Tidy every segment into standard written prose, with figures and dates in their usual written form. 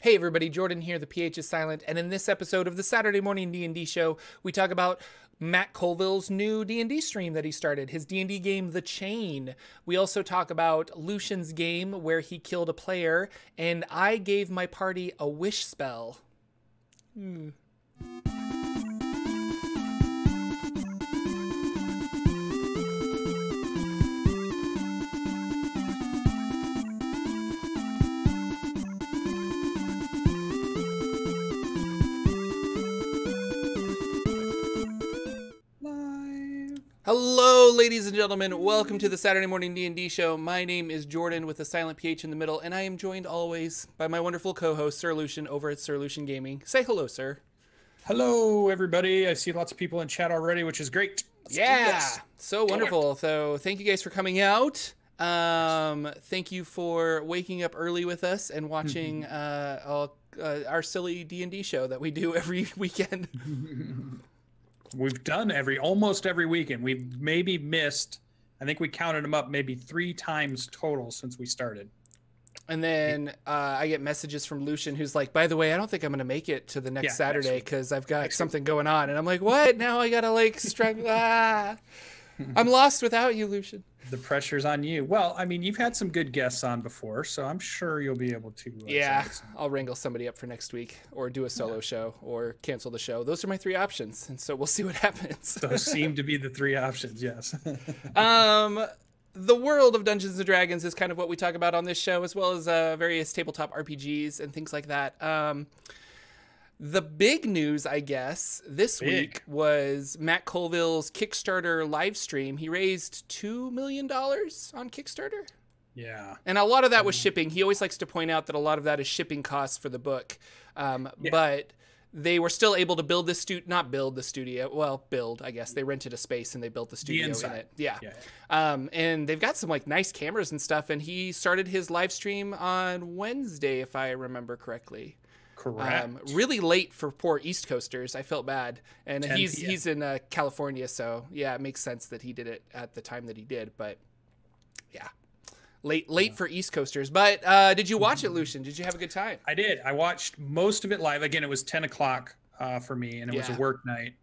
Hey everybody, Jordan here, the PH is silent, and in this episode of the Saturday Morning D&D Show, we talk about Matt Colville's new D&D stream that he started, his D&D game, The Chain. We also talk about Lucien's game where he killed a player, and I gave my party a wish spell. Hello, ladies and gentlemen. Welcome to the Saturday Morning D&D Show. My name is Jordan with a silent PH in the middle, and I am joined always by my wonderful co-host, Sir Lucien, over at Sir Lucien Gaming. Say hello, sir. Hello, everybody. I see lots of people in chat already, which is great. So wonderful. So thank you guys for coming out. Thank you for waking up early with us and watching our silly D&D show that we do every weekend. We've done almost every weekend. We've maybe missed, I think we counted them up, maybe 3 times total since we started. And then I get messages from Lucien who's like, by the way, I don't think I'm going to make it to the next Saturday because I've got something going on. And I'm like, what? Now I got to struggle. I'm lost without you, Lucien. The pressure's on you. Well, I mean, you've had some good guests on before, so I'm sure you'll be able to. I'll wrangle somebody up for next week or do a solo show or cancel the show. Those are my 3 options. And so we'll see what happens. Those seem to be the 3 options. Yes. The world of Dungeons & Dragons is kind of what we talk about on this show, as well as various tabletop RPGs and things like that. The big news, I guess, this week was Matt Colville's Kickstarter live stream. He raised $2 million on Kickstarter. Yeah. And a lot of that was shipping. He always likes to point out that a lot of that is shipping costs for the book. But they were still able to build this studio. Well, build, I guess. They rented a space and they built the studio in it. Yeah. And they've got some nice cameras and stuff. And he started his live stream on Wednesday, if I remember correctly. Correct. Really late for poor East Coasters. I felt bad. And he's in California, so yeah, it makes sense that he did it at the time that he did. But yeah, late for East Coasters. But did you watch it, Lucien? Did you have a good time? I did. I watched most of it live. Again, it was 10 o'clock for me, and it was a work night.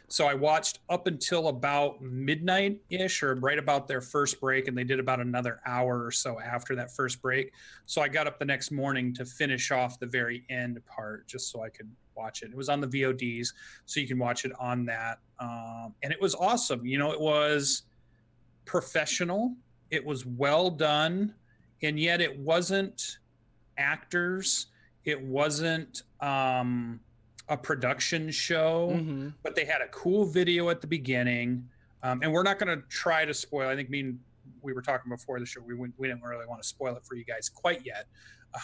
So I watched up until about midnight-ish, or right about their first break, and they did about another hour or so after that first break. So I got up the next morning to finish off the very end part, just so I could watch it. It was on the VODs, so you can watch it on that. And it was awesome. You know, it was professional. It was well done, and yet it wasn't actors. It wasn't a production show, but they had a cool video at the beginning. And we're not going to try to spoil. I think we were talking before the show. We didn't really want to spoil it for you guys quite yet.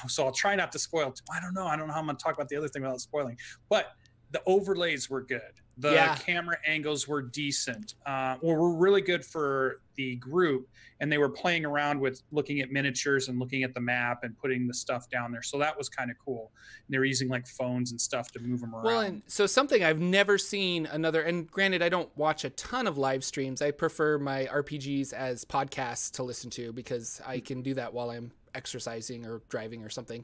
So I'll try not to spoil. I don't know how I'm going to talk about the other thing without spoiling. But the overlays were good. The camera angles were decent. Were really good for the group. And they were playing around with looking at miniatures and looking at the map and putting the stuff down there. So that was kind of cool. And they were using phones and stuff to move them around. Well, and so something I've never seen and granted, I don't watch a ton of live streams. I prefer my RPGs as podcasts to listen to because I can do that while I'm exercising or driving or something.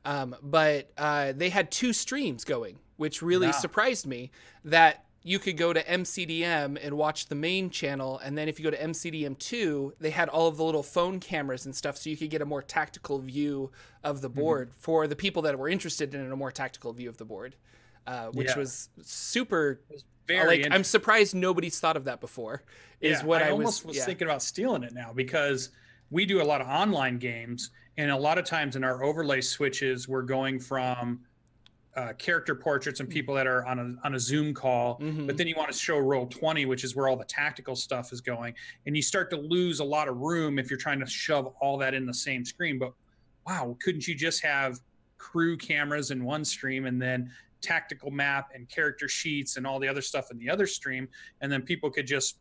But they had 2 streams going, which really surprised me, that you could go to MCDM and watch the main channel. And then if you go to MCDM2, they had all of the little phone cameras and stuff. So you could get a more tactical view of the board for the people that were interested in a more tactical view of the board, which was super. I'm surprised nobody's thought of that before. I almost was thinking about stealing it now, because we do a lot of online games, and a lot of times in our overlay switches, we're going from character portraits and people that are on a Zoom call, but then you want to show Roll20, which is where all the tactical stuff is going, and you start to lose a lot of room if you're trying to shove all that in the same screen. But wow, couldn't you just have crew cameras in one stream and then tactical map and character sheets and all the other stuff in the other stream, and then people could just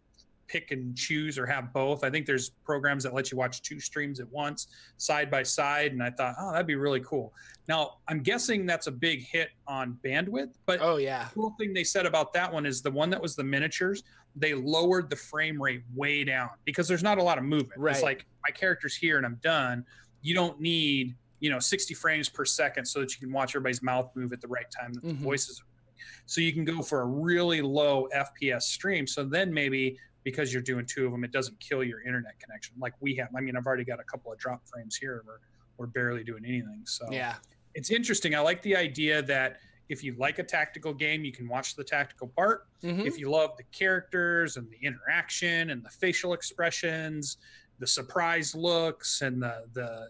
pick and choose or have both? I think there's programs that let you watch 2 streams at once, side by side. And I thought, that'd be really cool. Now, I'm guessing that's a big hit on bandwidth, but the cool thing they said about that one is the one that was the miniatures, they lowered the frame rate way down because there's not a lot of movement. Right. It's like, my character's here and I'm done. You don't need 60 frames per second so that you can watch everybody's mouth move at the right time that the voices are moving. So you can go for a really low FPS stream. So then maybe because you're doing 2 of them, it doesn't kill your internet connection like we have. I mean, I've already got a couple of drop frames here where we're barely doing anything. So yeah, it's interesting. I like the idea that if you like a tactical game, you can watch the tactical part. If you love the characters and the interaction and the facial expressions, the surprise looks and the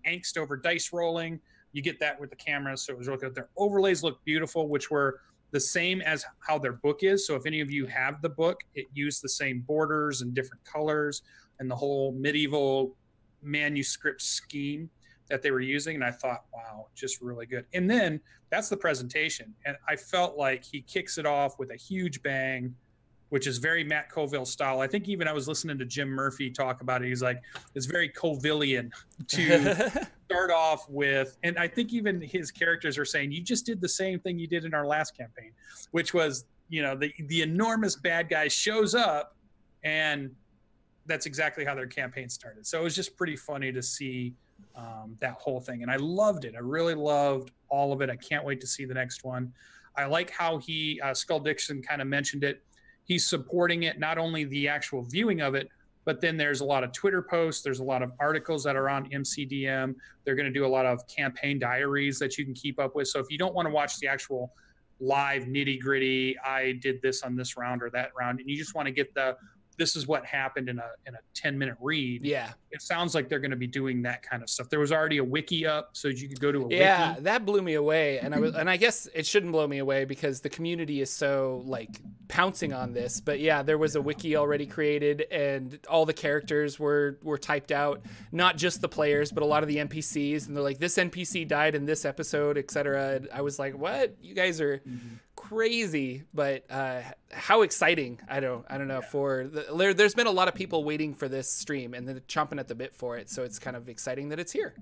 angst over dice rolling, you get that with the camera. So it was really good. Their overlays look beautiful, which were the same as how their book is. So if any of you have the book, it used the same borders and different colors and the whole medieval manuscript scheme that they were using. And I thought, wow, just really good. And then that's the presentation. And I felt like he kicks it off with a huge bang, which is very Matt Colville style. I think even I was listening to Jim Murphy talk about it. He's like, it's very Colvillian to start off with. And I think even his characters are saying, you just did the same thing you did in our last campaign, which was, the enormous bad guy shows up, and that's exactly how their campaign started. So it was just pretty funny to see that whole thing. And I loved it. I really loved all of it. I can't wait to see the next one. I like how Skull Dixon kind of mentioned it. He's supporting it, not only the actual viewing of it, but then there's a lot of Twitter posts. There's a lot of articles that are on MCDM. They're going to do a lot of campaign diaries that you can keep up with. So if you don't want to watch the actual live nitty gritty, I did this on this round or that round, and you just want to get this is what happened in a 10-minute read. Yeah. It sounds like they're going to be doing that kind of stuff. There was already a wiki up, so you could go to a wiki. Yeah, that blew me away. And I guess it shouldn't blow me away because the community is so like pouncing on this. But yeah, there was a wiki already created and all the characters were typed out, not just the players, but a lot of the NPCs. And they're like, this NPC died in this episode, etc. And I was like, what? You guys are crazy. But how exciting. I don't know. There's been a lot of people waiting for this stream and they're chomping at the bit for it. So it's kind of exciting that it's here.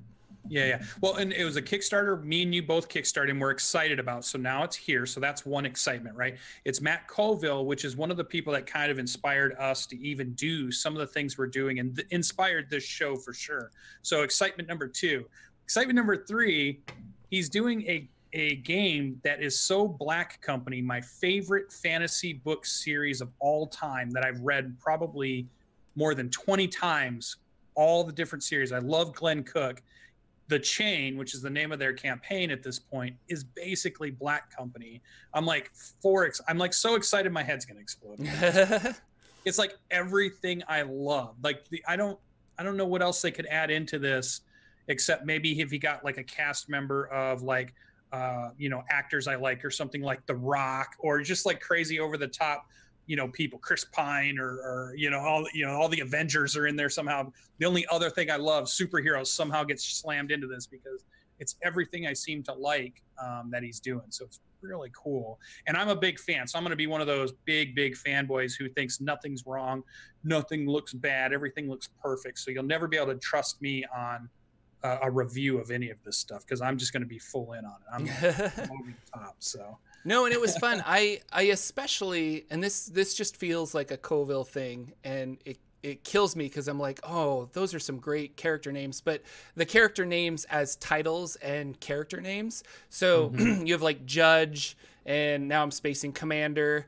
Yeah. Well, and it was a Kickstarter. Me and you both kickstarted and we're excited about. So now it's here. So that's one excitement, right? It's Matt Colville, which is one of the people that kind of inspired us to even do some of the things we're doing and inspired this show for sure. So excitement number 2. Excitement number 3, he's doing a game that is so Black Company, my favorite fantasy book series of all time that I've read probably more than 20 times, all the different series. I love Glenn Cook. The Chain, which is the name of their campaign at this point, is basically Black Company. I'm like so excited my head's gonna explode. It's like everything I love. Like I don't know what else they could add into this except maybe if you got like a cast member of like actors I like or something like The Rock or just like crazy over the top people, Chris Pine or all the Avengers are in there somehow. The only other thing I love, superheroes, somehow gets slammed into this because it's everything I seem to like that he's doing. So it's really cool. And I'm a big fan. So I'm going to be one of those big fanboys who thinks nothing's wrong. Nothing looks bad. Everything looks perfect. So you'll never be able to trust me on a review of any of this stuff because I'm just going to be full in on it. I'm over the top. So. No, and it was fun. I especially, and this just feels like a Colville thing, and it kills me because I'm like, oh, those are some great character names, but the character names as titles and character names. So you have like Judge, and now I'm spacing Commander,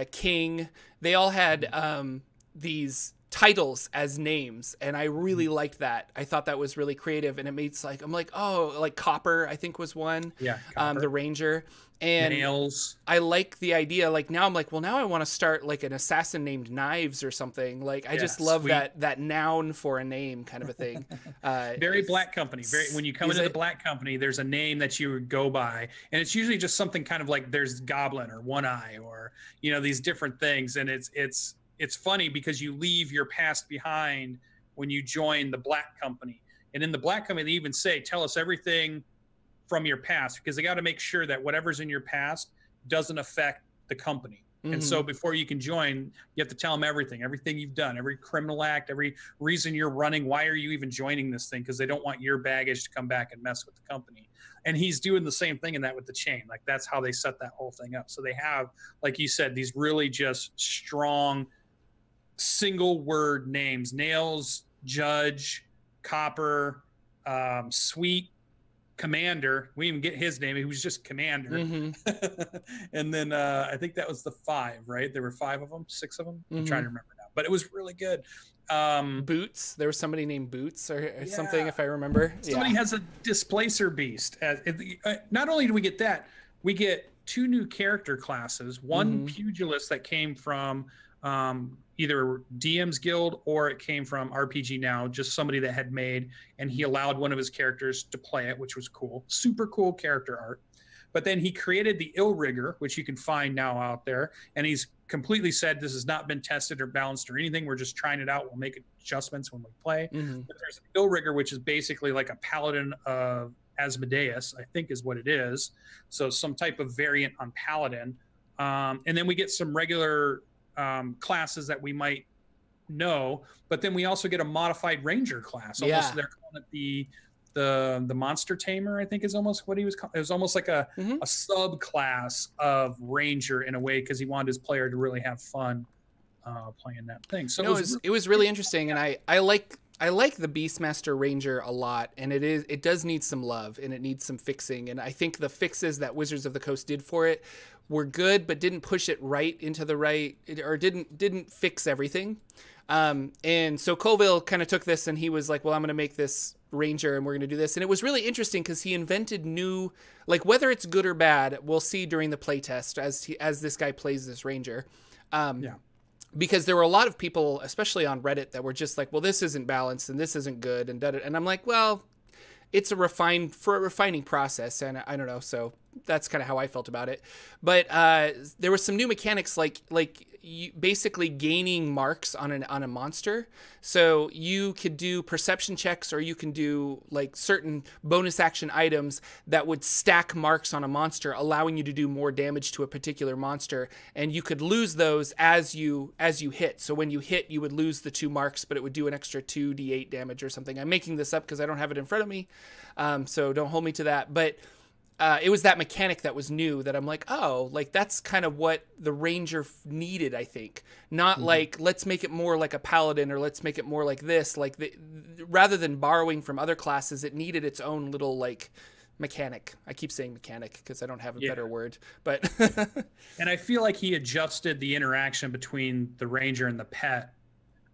King. They all had these titles as names, and I really liked that. I thought that was really creative, and it makes like I'm like, oh, like Copper I think was one. Yeah, Copper. The Ranger. And Nails. I like the idea. Like now I'm like, well, now I want to start like an assassin named Knives or something. Like I just love that noun for a name kind of a thing. Very Black Company. When you come into the Black Company, there's a name that you would go by, and it's usually just something kind of like there's Goblin or One Eye or these different things. And it's funny because you leave your past behind when you join the Black Company. And in the Black Company, they even say, tell us everything from your past, because they got to make sure that whatever's in your past doesn't affect the company. And so before you can join, you have to tell them everything you've done, every criminal act, every reason you're running. Why are you even joining this thing? Because they don't want your baggage to come back and mess with the company. And he's doing the same thing in that with the Chain. Like that's how they set that whole thing up. So they have, like you said, these really just strong single word names: Nails, Judge, Copper, sweet commander. We didn't even get his name. He was just commander. And then I think that was the 5, right? There were 5 of them, 6 of them. I'm trying to remember now, but it was really good. Boots. There was somebody named Boots or something, if I remember. Somebody has a displacer beast. Not only do we get that, we get 2 new character classes. One pugilist that came from either DMSGuild or it came from RPG Now, just somebody that had made, and he allowed one of his characters to play it, which was cool. Super cool character art. But then he created the Ill Rigger, which you can find now out there, and he's completely said this has not been tested or balanced or anything. We're just trying it out. We'll make adjustments when we play. But there's an Ill Rigger, which is basically like a paladin of Asmodeus, I think is what it is. So some type of variant on paladin. And then we get some regular classes that we might know, but then we also get a modified ranger class. Almost, they're calling it the monster tamer, I think is almost what he was called. It was almost like a subclass of ranger in a way, because he wanted his player to really have fun playing that thing. So it was really interesting, and I like the Beastmaster Ranger a lot, and it does need some love, and it needs some fixing, and I think the fixes that Wizards of the Coast did for it were good, but didn't push it right into the right, or didn't fix everything. And so Colville kind of took this and he was like, well, I'm going to make this Ranger and we're going to do this. And it was really interesting because he invented new, like, whether it's good or bad, we'll see during the playtest as this guy plays this Ranger. Because there were a lot of people, especially on Reddit, that were just like, well, this isn't balanced and this isn't good. And I'm like, well, it's a refining process. And I don't know. So that's kind of how I felt about it. But there were some new mechanics, like you basically gaining marks on a monster. So you could do perception checks, or you can do like certain bonus action items that would stack marks on a monster, allowing you to do more damage to a particular monster. And you could lose those as you hit. So when you hit, you would lose the 2 marks, but it would do an extra 2d8 damage or something. I'm making this up because I don't have it in front of me, so don't hold me to that. But it was that mechanic that was new that I'm like, oh, like that's kind of what the Ranger needed, I think. Not like, let's make it more like a Paladin, or let's make it more like this. Like rather than borrowing from other classes, it needed its own little like mechanic. I keep saying mechanic because I don't have a better word, but. And I feel like he adjusted the interaction between the Ranger and the pet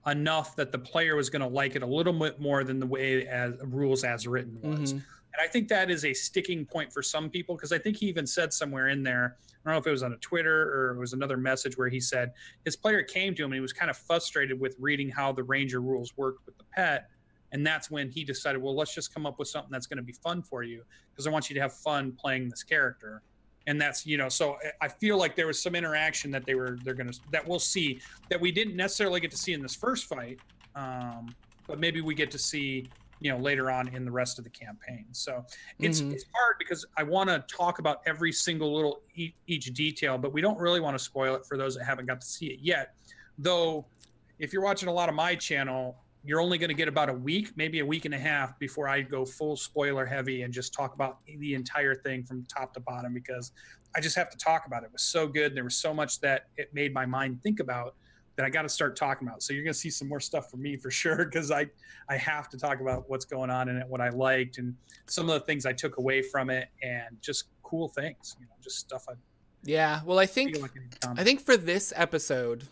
enough that the player was going to like it a little bit more than the way as rules as written was. And I think that is a sticking point for some people, because I think he even said somewhere in there, I don't know if it was on a Twitter or it was another message, where he said his player came to him and he was kind of frustrated with reading how the Ranger rules worked with the pet. And that's when he decided, well, let's just come up with something that's going to be fun for you, because I want you to have fun playing this character. And that's, so I feel like there was some interaction that that we'll see, that we didn't necessarily get to see in this first fight, but maybe we get to see later on in the rest of the campaign. So it's hard because I want to talk about every single little each detail, but we don't really want to spoil it for those that haven't got to see it yet. Though, if you're watching a lot of my channel, you're only going to get about a week, maybe a week and a half, before I go full spoiler heavy and just talk about the entire thing from top to bottom, because I just have to talk about it. It was so good. There was so much that it made my mind think about that I got to start talking about. So you're going to see some more stuff from me for sure, because I have to talk about what's going on in it, what I liked, and some of the things I took away from it, and just cool things, just stuff well, I think for this episode,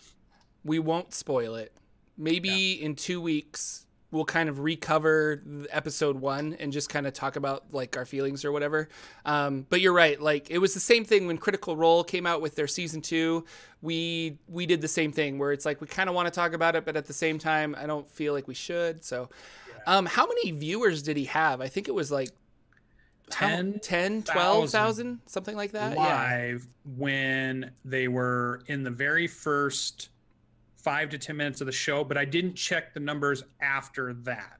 we won't spoil it. Maybe in 2 weeks, we'll kind of recover episode 1 and just kind of talk about like our feelings or whatever. But you're right. Like, it was the same thing when Critical Role came out with their season 2. We did the same thing where it's like, we kind of want to talk about it, but at the same time, I don't feel like we should. So, how many viewers did he have? I think it was like 12,000, something like that. Live when they were in the very first 5 to 10 minutes of the show, but I didn't check the numbers after that.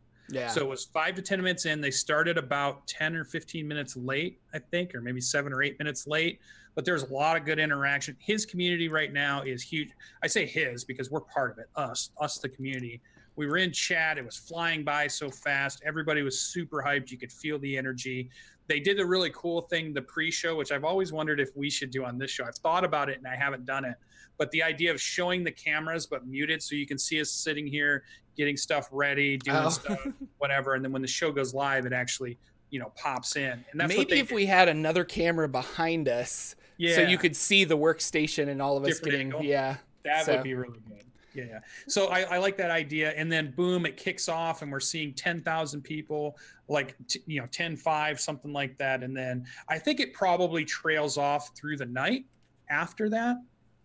So it was 5 to 10 minutes in. They started about 10 or 15 minutes late, I think, or maybe 7 or 8 minutes late. But there's a lot of good interaction. His community right now is huge. I say his because we're part of it, us, the community. we were in chat. It was flying by so fast. Everybody was super hyped. You could feel the energy. They did a really cool thing, the pre-show, which I've always wondered if we should do on this show. I've thought about it and I haven't done it. But the idea of showing the cameras but muted, so you can see us sitting here getting stuff ready, doing stuff, whatever. And then when the show goes live, it actually, you know, pops in. And that's maybe if we had another camera behind us, so you could see the workstation and all of us getting, that would be really good. Yeah. So I like that idea. And then boom, it kicks off and we're seeing 10,000 people, like, 10-5, something like that. And then I think it probably trails off through the night after that.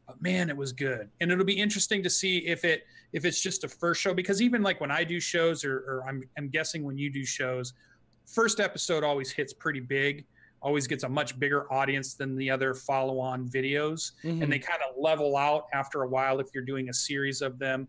But man, it was good. And it'll be interesting to see if it's just a first show, because even like when I do shows or I'm guessing when you do shows, first episode always hits pretty big, always gets a much bigger audience than the other follow-on videos. And they kind of level out after a while if you're doing a series of them,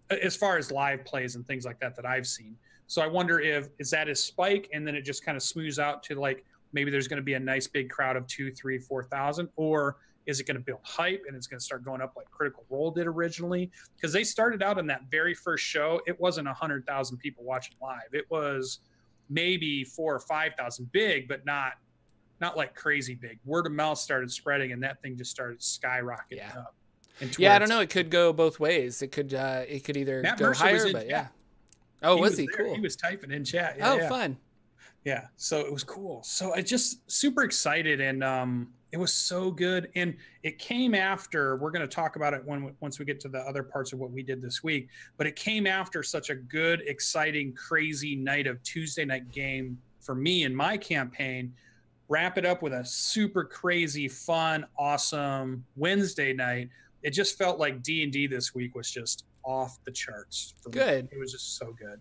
as far as live plays and things like that I've seen. So I wonder is that a spike and then it just kind of smooths out to like, maybe there's going to be a nice big crowd of 2, 3, 4,000, or is it going to build hype and it's going to start going up like Critical Role did originally? Because they started out in that very first show, it wasn't 100,000 people watching live. It was maybe 4,000 or 5,000, big, but not like crazy big. Word of mouth started spreading, and that thing just started skyrocketing up. I don't know. It could go both ways. It could either Matt go Mercer higher, but chat. Oh, was he? There. Cool. He was typing in chat. Fun. Yeah, so it was cool. So I just super excited, and it was so good. And it came after, we're going to talk about it once we get to the other parts of what we did this week, but it came after such a good, exciting, crazy night of Tuesday night game for me in my campaign. Wrap it up with a super crazy, fun, awesome Wednesday night. It just felt like D&D this week was just off the charts. Good. It was just so good.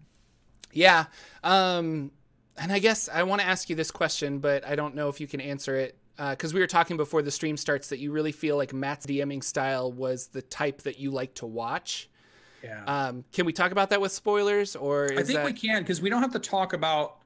Yeah. And I guess I want to ask you this question, but I don't know if you can answer it. Because we were talking before the stream starts that you really feel like Matt's DMing style was the type that you like to watch. Yeah. Can we talk about that with spoilers, or I think we can, because we don't have to talk about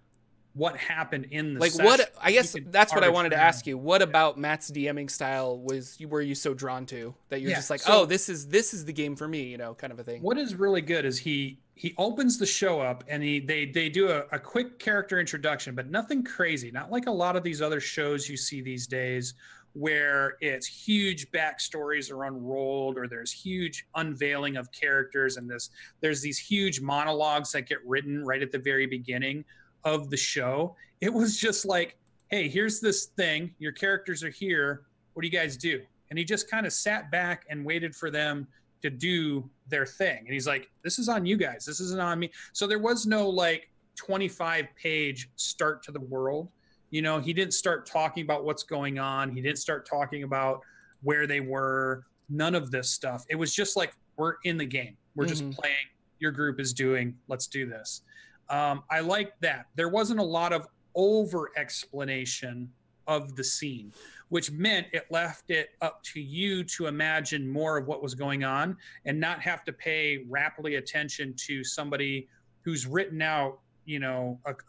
what happened in the session. What I guess that's what I wanted to ask you. What about Matt's DMing style were you so drawn to that you're just like, this is the game for me, kind of a thing? What is really good is he opens the show up and they do a quick character introduction, but nothing crazy, not like a lot of these other shows you see these days where it's huge backstories are unrolled, or there's huge unveiling of characters, and there's these huge monologues that get written right at the very beginning of the show. It was just like, hey, here's this thing, your characters are here, what do you guys do? And he just kind of sat back and waited for them to do their thing. And he's like, this is on you guys, this isn't on me. So there was no like 25-page start to the world. He didn't start talking about what's going on. He didn't start talking about where they were, none of this stuff. It was just like, we're in the game, we're just playing, your group is doing, let's do this. I liked that. There wasn't a lot of over explanation of the scene, which meant it left it up to you to imagine more of what was going on and not have to pay rapidly attention to somebody who's written out,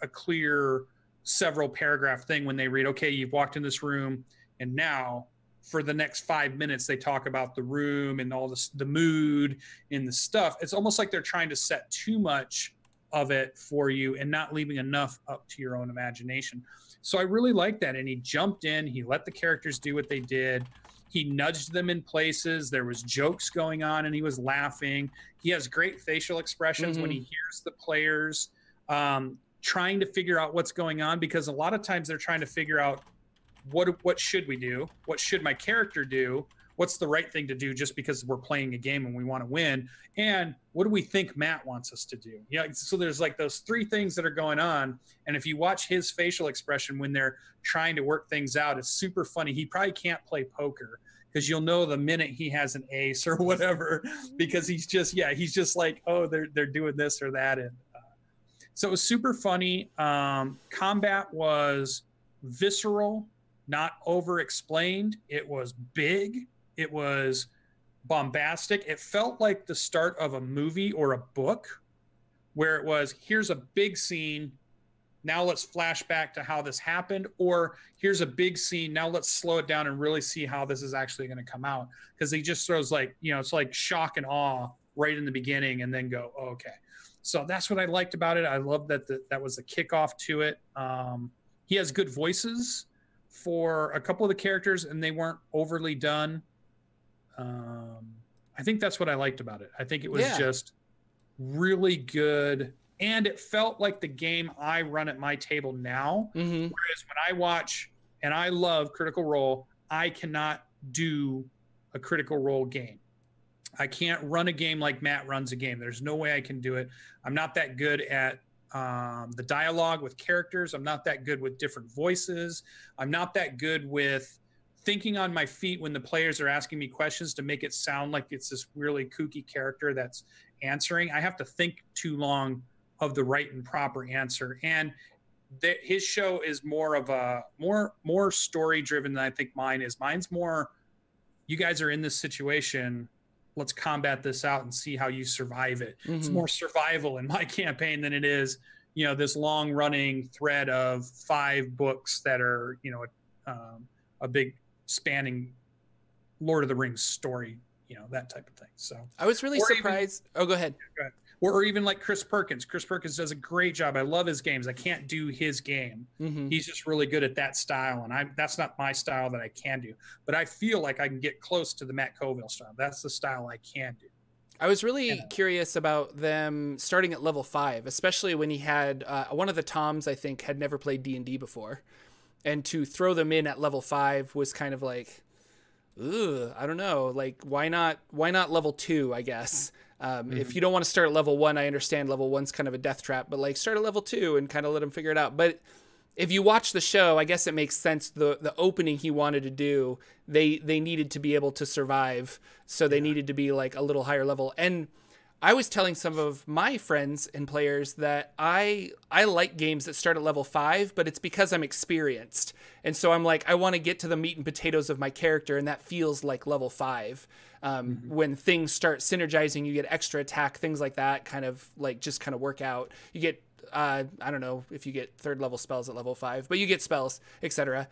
a clear several paragraph thing when they read, okay, you've walked in this room, and now for the next 5 minutes, they talk about the room and all this, the mood and the stuff. It's almost like they're trying to set too much of it for you and not leaving enough up to your own imagination. So I really like that. And he jumped in, he let the characters do what they did. He nudged them in places. There was jokes going on and he was laughing. He has great facial expressions when he hears the players trying to figure out what's going on, because a lot of times they're trying to figure out what should we do? What should my character do? What's the right thing to do just because we're playing a game and we want to win? And what do we think Matt wants us to do? So there's like those three things that are going on. And if you watch his facial expression when they're trying to work things out, it's super funny. He probably can't play poker because you'll know the minute he has an ace or whatever, because he's just like, oh, they're doing this or that. And so it was super funny. Combat was visceral, not over explained. It was big. It was bombastic. It felt like the start of a movie or a book where it was, here's a big scene, now let's flash back to how this happened, or here's a big scene, now let's slow it down and really see how this is actually going to come out. Because he just throws like, it's like shock and awe right in the beginning and then go, oh, okay. So that's what I liked about it. I love that that was the kickoff to it. He has good voices for a couple of the characters, and they weren't overly done. I think that's what I liked about it. I think it was just really good, and it felt like the game I run at my table now. Whereas when I watch, and I love Critical Role, I cannot do a Critical Role game. I can't run a game like Matt runs a game. There's no way I can do it. I'm not that good at the dialogue with characters. I'm not that good with different voices. I'm not that good with thinking on my feet when the players are asking me questions to make it sound like it's this really kooky character that's answering. I have to think too long of the right and proper answer. And his show is more of a more story driven than I think mine is. Mine's more, you guys are in this situation, let's combat this out and see how you survive it. It's more survival in my campaign than it is, this long running thread of 5 books that are, a big spanning Lord of the Rings story, that type of thing. So I was really surprised. Go ahead. Go ahead. Or even like Chris Perkins. Chris Perkins does a great job. I love his games. I can't do his game. He's just really good at that style, and that's not my style that I can do. But I feel like I can get close to the Matt Colville style. That's the style I can do. I was really curious about them starting at level 5, especially when he had one of the Toms, I think, had never played D&D before. And to throw them in at level 5 was kind of like, ugh, I don't know. Like, why not level 2, I guess? If you don't want to start at level 1, I understand level 1's kind of a death trap, but like start at level 2 and kind of let them figure it out. But if you watch the show, I guess it makes sense. The opening he wanted to do, they needed to be able to survive. So they needed to be like a little higher level. And I was telling some of my friends and players that I like games that start at level 5, but it's because I'm experienced. And so I'm like, I want to get to the meat and potatoes of my character, and that feels like level 5. When things start synergizing, you get extra attack, things like that kind of like just kind of work out. You get, I don't know if you get 3rd level spells at level 5, but you get spells, etc.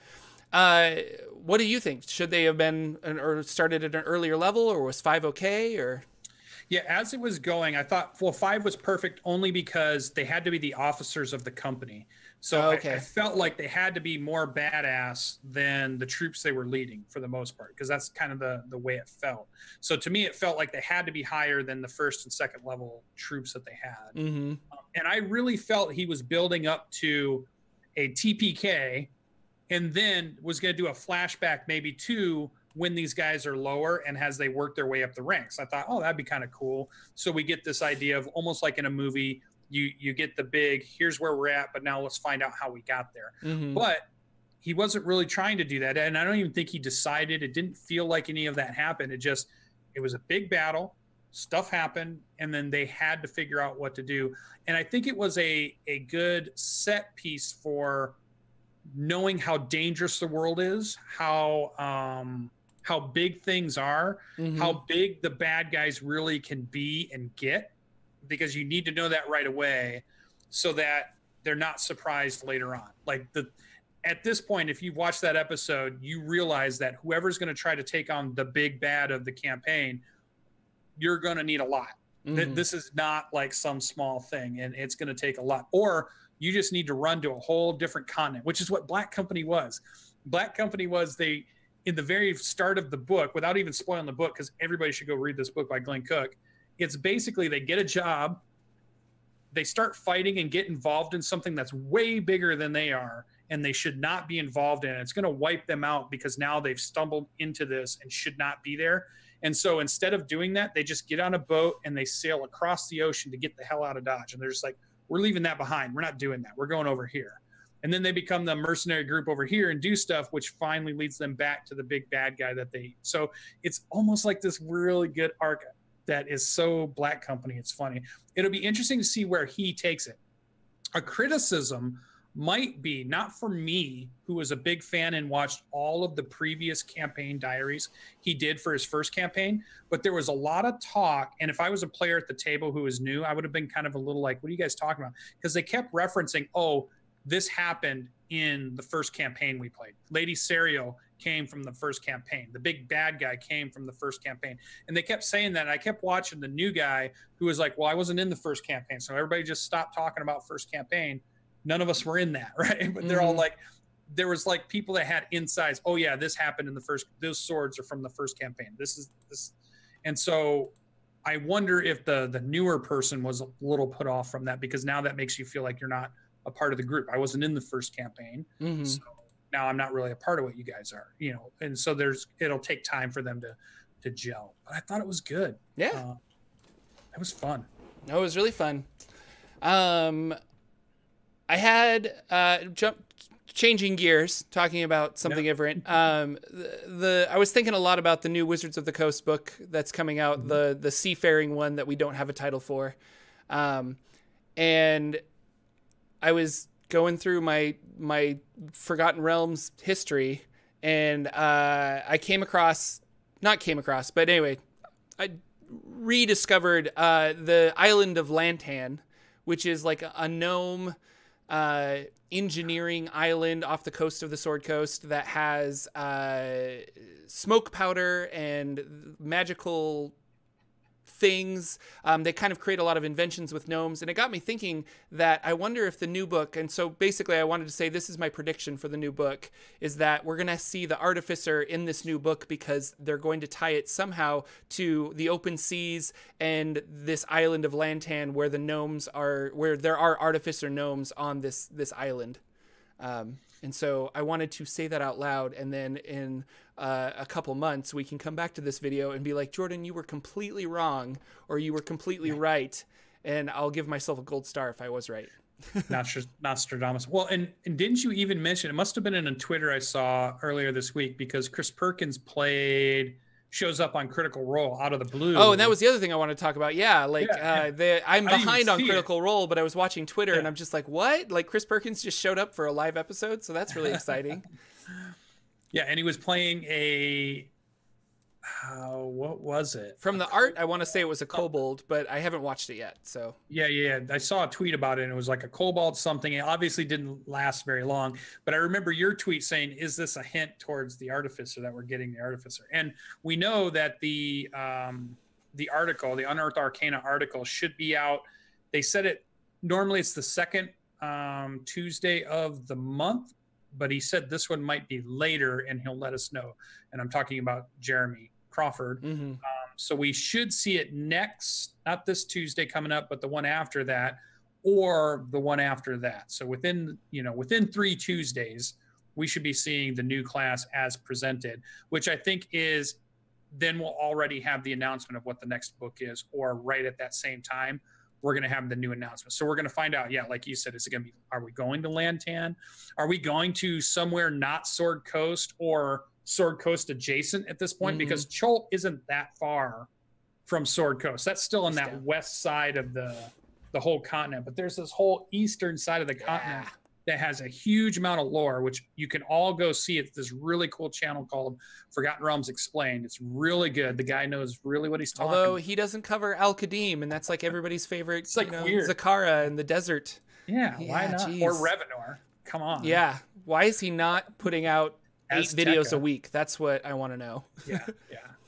What do you think? Should they have been or started at an earlier level, or was 5 okay? Or yeah, as it was going, I thought, well, 5 was perfect only because they had to be the officers of the company. So I felt like they had to be more badass than the troops they were leading for the most part, because that's kind of the way it felt. So to me, it felt like they had to be higher than the 1st and 2nd level troops that they had. And I really felt he was building up to a TPK and then was going to do a flashback maybe to when these guys are lower and as they work their way up the ranks. I thought, oh, that'd be kind of cool. So we get this idea of almost like in a movie, you get the big, here's where we're at, but now let's find out how we got there. But he wasn't really trying to do that. And I don't even think he decided. It didn't feel like any of that happened. It was a big battle. Stuff happened, and then they had to figure out what to do. And I think it was a good set piece for knowing how dangerous the world is, how big things are, how big the bad guys really can be and get, because you need to know that right away so that they're not surprised later on. Like at this point, if you've watched that episode, you realize that whoever's going to try to take on the big bad of the campaign, you're going to need a lot. This is not like some small thing, and it's going to take a lot. Or you just need to run to a whole different continent, which is what Black Company was. Black Company was in the very start of the book, without even spoiling the book, because everybody should go read this book by Glenn Cook. It's basically they get a job, they start fighting and get involved in something that's way bigger than they are, and they should not be involved in it. It's going to wipe them out because now they've stumbled into this and should not be there. And so instead of doing that, they just get on a boat and they sail across the ocean to get the hell out of Dodge. And they're just like, we're leaving that behind. We're not doing that. We're going over here. And then they become the mercenary group over here and do stuff, which finally leads them back to the big bad guy so it's almost like this really good arc that is so Black Company. It's funny. It'll be interesting to see where he takes it. A criticism might be, not for me, who was a big fan and watched all of the previous campaign diaries he did for his first campaign, but there was a lot of talk. And if I was a player at the table who was new, I would have been kind of a little like, what are you guys talking about? Because they kept referencing, oh, this happened in the first campaign we played. Lady Serial came from the first campaign. The big bad guy came from the first campaign. And they kept saying that. And I kept watching the new guy who was like, well, I wasn't in the first campaign. So everybody just stopped talking about first campaign. None of us were in that, right? But they're all like, there was like people that had insides. Oh yeah, this happened in the first, those swords are from the first campaign. This is this. And so I wonder if the newer person was a little put off from that, because now that makes you feel like you're not a part of the group. I wasn't in the first campaign. So now I'm not really a part of what you guys are, you know? And so it'll take time for them to gel, but I thought it was good. Yeah. It was fun. No, it was really fun. I had, changing gears, talking about something different. I was thinking a lot about the new Wizards of the Coast book that's coming out, the seafaring one that we don't have a title for. And I was going through my Forgotten Realms history, and I but anyway, I rediscovered the island of Lantan, which is like a gnome engineering island off the coast of the Sword Coast that has smoke powder and magical things. They kind of create a lot of inventions with gnomes, and it got me thinking that I wonder if the new book, and so basically I wanted to say this is my prediction for the new book, is that we're going to see the artificer in this new book because they're going to tie it somehow to the open seas and this island of Lantan where the gnomes are, where there are artificer gnomes on this island. And so I wanted to say that out loud, and then in a couple months we can come back to this video and be like, Jordan, you were completely wrong, or you were completely right, and I'll give myself a gold star if I was right. Nostradamus. Well, and didn't you even mention, it must have been in a Twitter I saw earlier this week, because Chris Perkins shows up on Critical Role out of the blue. Oh, and that was the other thing I wanted to talk about. Yeah, like I'm behind on Critical Role, but I was watching Twitter and I'm just like, what? Like Chris Perkins just showed up for a live episode, so that's really exciting. Yeah, and he was playing a what was it? From the art, I want to say it was a kobold, but I haven't watched it yet. So yeah. I saw a tweet about it, and it was like a kobold something. It obviously didn't last very long, but I remember your tweet saying, "Is this a hint towards the artificer, that we're getting the artificer?" And we know that the article, the Unearthed Arcana article, should be out. They said it normally it's the second Tuesday of the month, but he said this one might be later, and he'll let us know. And I'm talking about Jeremy Crawford. So we should see it next, not this Tuesday coming up, but the one after that, or the one after that. So within 3 Tuesdays, we should be seeing the new class as presented, which I think is, then we'll already have the announcement of what the next book is, or right at that same time, we're going to have the new announcement. So we're going to find out, like you said, is it going to be, are we going to Lantan? Are we going to somewhere not Sword Coast or Sword Coast adjacent at this point? Because Chult isn't that far from Sword Coast. That's still on that west side of the whole continent. But there's this whole eastern side of the continent that has a huge amount of lore, which you can all go see. It's this really cool channel called Forgotten Realms Explained. It's really good. The guy knows really what he's talking about. Although he doesn't cover Al-Qadim, and that's like everybody's favorite, it's like weird. Zakara in the desert. Yeah, why not? Geez. Or Revonar. Come on. Yeah. Why is he not putting out 8 videos a week? That's what I want to know. Yeah.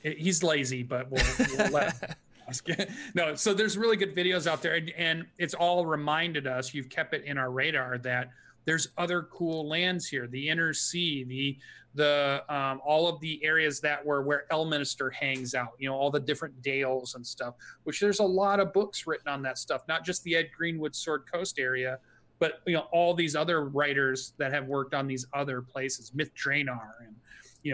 He's lazy, but we'll let him. No, so there's really good videos out there, and it's all reminded us, you've kept it in our radar, that there's other cool lands here, the Inner Sea, the all of the areas that were where Elminster hangs out, all the different dales and stuff, which there's a lot of books written on that stuff, not just the Ed Greenwood Sword Coast area, but all these other writers that have worked on these other places, Myth Draenor, and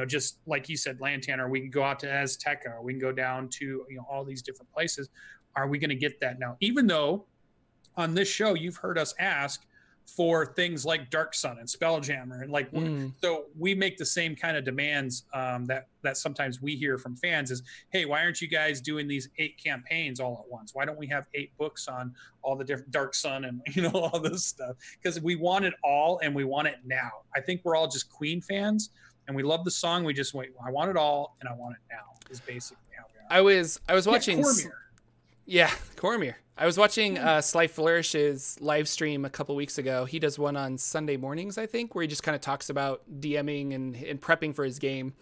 just like you said, Lantan, or we can go out to Azteca, or we can go down to all these different places. Are we going to get that now? Even though on this show you've heard us ask for things like Dark Sun and Spelljammer, and so we make the same kind of demands that sometimes we hear from fans is, hey, why aren't you guys doing these 8 campaigns all at once? Why don't we have 8 books on all the different Dark Sun and all this stuff? Because we want it all, and we want it now. I think we're all just Queen fans, and we love the song. We just wait. I want it all, and I want it now. Is basically how we are. I was watching. Yeah, Cormier. I was watching Sly Flourish's live stream a couple weeks ago. He does one on Sunday mornings, I think, where he just kind of talks about DMing and prepping for his game.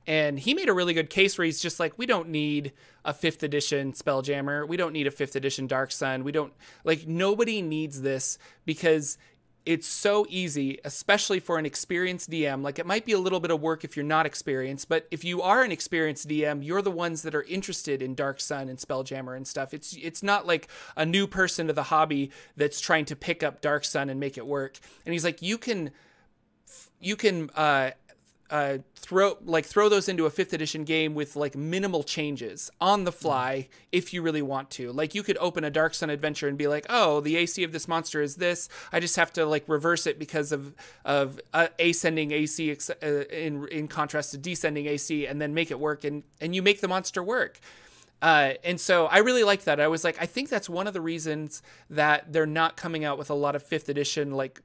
And he made a really good case where he's just like, we don't need a 5th edition Spelljammer. We don't need a 5th edition Dark Sun. We don't, like, nobody needs this because it's so easy, especially for an experienced DM. Like, it might be a little bit of work if you're not experienced, but if you are an experienced DM, you're the ones that are interested in Dark Sun and Spelljammer and stuff. It's not like a new person to the hobby that's trying to pick up Dark Sun and make it work. And he's like, you can throw those into a 5th edition game with like minimal changes on the fly if you really want to. Like, you could open a Dark Sun adventure and be like, oh, the AC of this monster is this. I just have to like reverse it because of ascending AC in contrast to descending AC, and then make it work, and you make the monster work. And so I really like that. I was like, I think that's one of the reasons that they're not coming out with a lot of 5th edition, like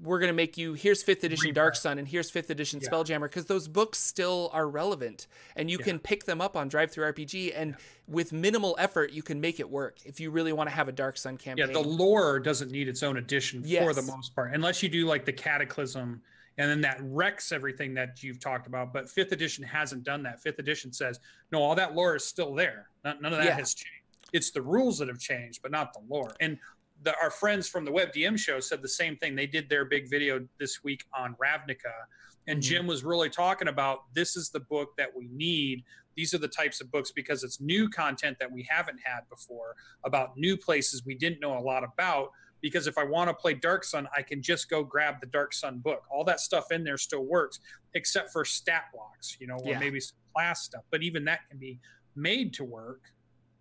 we're going to make you, here's 5th edition Dark Sun and here's 5th edition Spelljammer, because those books still are relevant, and you can pick them up on Drive-Thru-RPG, and with minimal effort, you can make it work if you really want to have a Dark Sun campaign. Yeah, the lore doesn't need its own edition for the most part, unless you do like the Cataclysm, and then that wrecks everything that you've talked about. But 5th edition hasn't done that. 5th edition says, no, all that lore is still there. None of that has changed. It's the rules that have changed, but not the lore. And our friends from the WebDM show said the same thing. They did their big video this week on Ravnica, and Jim was really talking about, this is the book that we need. These are the types of books, because it's new content that we haven't had before, about new places we didn't know a lot about. Because if I want to play Dark Sun, I can just go grab the Dark Sun book. All that stuff in there still works, except for stat blocks, or maybe some class stuff. But even that can be made to work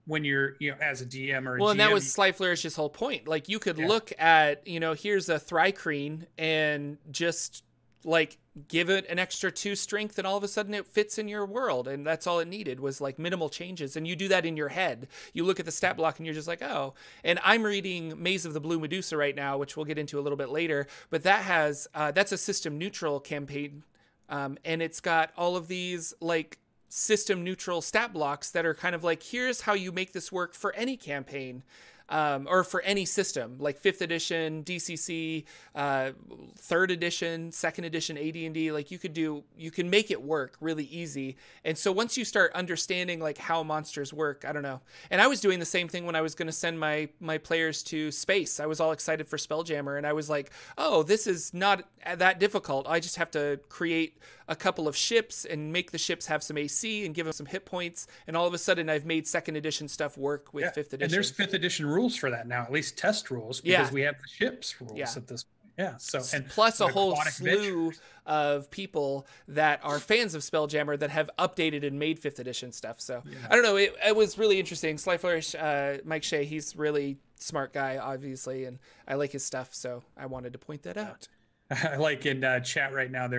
when you're, as a DM or a GM. And that was Sly Flourish's whole point. Like, you could look at, here's a Thri-Kreen and just like give it an extra 2 strength, and all of a sudden it fits in your world. And that's all it needed, was like minimal changes. And you do that in your head. You look at the stat block and you're just like, oh. And I'm reading Maze of the Blue Medusa right now, which we'll get into a little bit later. But that has, that's a system neutral campaign. And it's got all of these like system neutral stat blocks that are kind of like, here's how you make this work for any campaign, or for any system, like 5th edition, DCC, 3rd edition, 2nd edition, AD&D. Like, you can make it work really easy. And so once you start understanding like how monsters work, I don't know. And I was doing the same thing when I was going to send my players to space. I was all excited for Spelljammer, and I was like, oh, this is not that difficult. I just have to create a couple of ships and make the ships have some AC and give them some hit points. And all of a sudden I've made 2nd edition stuff work with 5th edition. And there's 5th edition rules for that now, at least test rules, because we have the ships rules at this point. Yeah. So, and plus a whole slew of people that are fans of Spelljammer that have updated and made 5th edition stuff. So I don't know. It was really interesting. Sly Flourish, Mike Shea, he's really smart guy, obviously, and I like his stuff. So I wanted to point that out. I like in chat right now,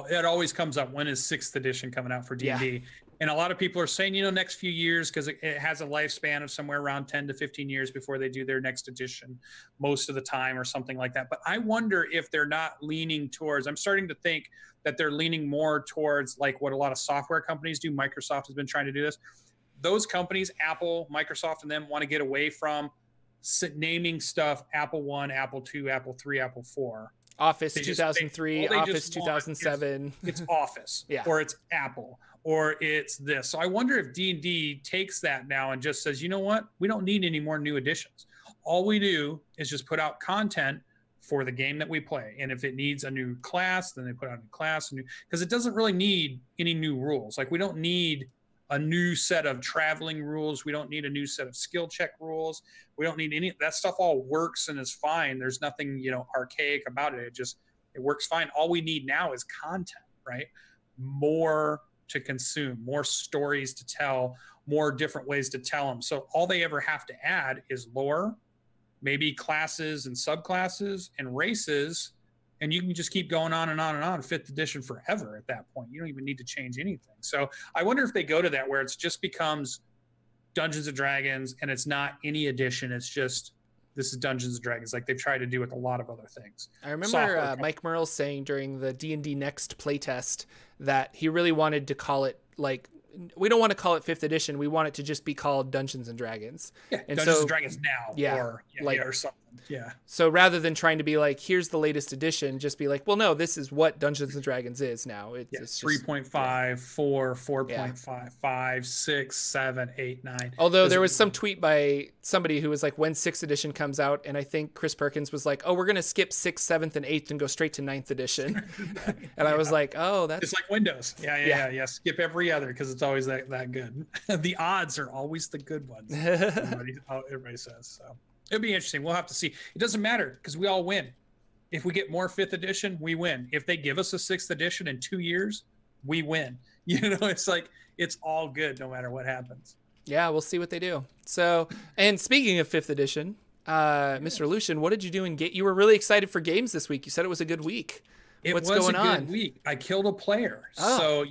it always comes up, when is 6th edition coming out for D&D? And a lot of people are saying, next few years, because it has a lifespan of somewhere around 10 to 15 years before they do their next edition most of the time, or something like that. But I wonder if they're not leaning towards, I'm starting to think that they're leaning more towards like what a lot of software companies do. Microsoft has been trying to do this. Those companies, Apple, Microsoft, and them, want to get away from naming stuff Apple 1, Apple 2, Apple 3, Apple 4. Office 2003, Office 2007. It's Office, or it's Apple, or it's this. So I wonder if D&D takes that now and just says, you know what? We don't need any more new editions. All we do is just put out content for the game that we play. And if it needs a new class, then they put out a new class. Because it doesn't really need any new rules. Like, we don't need a new set of traveling rules. We don't need a new set of skill check rules. We don't need any, that stuff all works and is fine. There's nothing, archaic about it. It works fine. All we need now is content, right? More to consume, more stories to tell, more different ways to tell them. So all they ever have to add is lore, maybe classes and subclasses and races, and you can just keep going on and on and on, 5th edition forever at that point. You don't even need to change anything. So I wonder if they go to that, where it's just becomes Dungeons and Dragons, and it's not any edition. It's just, this is Dungeons and Dragons, like they've tried to do with a lot of other things. I remember Mike Merle saying during the D&D Next playtest that he really wanted to call it like we don't want to call it 5th edition. We want it to just be called Dungeons and Dragons. Yeah, and Dungeons so, and Dragons now, or something. Yeah. So rather than trying to be like, here's the latest edition, just be like, well, no, this is what Dungeons and Dragons is now. It's 3.5, 4, 4.5, 5, 6, 7, 8, 9. Although there was some tweet by somebody who was like, when 6th edition comes out, and I think Chris Perkins was like, oh, we're going to skip 6th, 7th, and 8th and go straight to 9th edition. And I was like, oh, that's... It's like Windows. Yeah. Skip every other because it's always that good. The odds are always the good ones. Everybody says so. It'll be interesting. We'll have to see. It doesn't matter because we all win. If we get more 5th edition, we win. If they give us a 6th edition in 2 years, we win. It's like, it's all good no matter what happens. Yeah, we'll see what they do. So, and speaking of 5th edition, Mr. Lucien, what did you do in game? You were really excited for games this week. You said it was a good week. What's going on? It was a good week. I killed a player. Oh. So,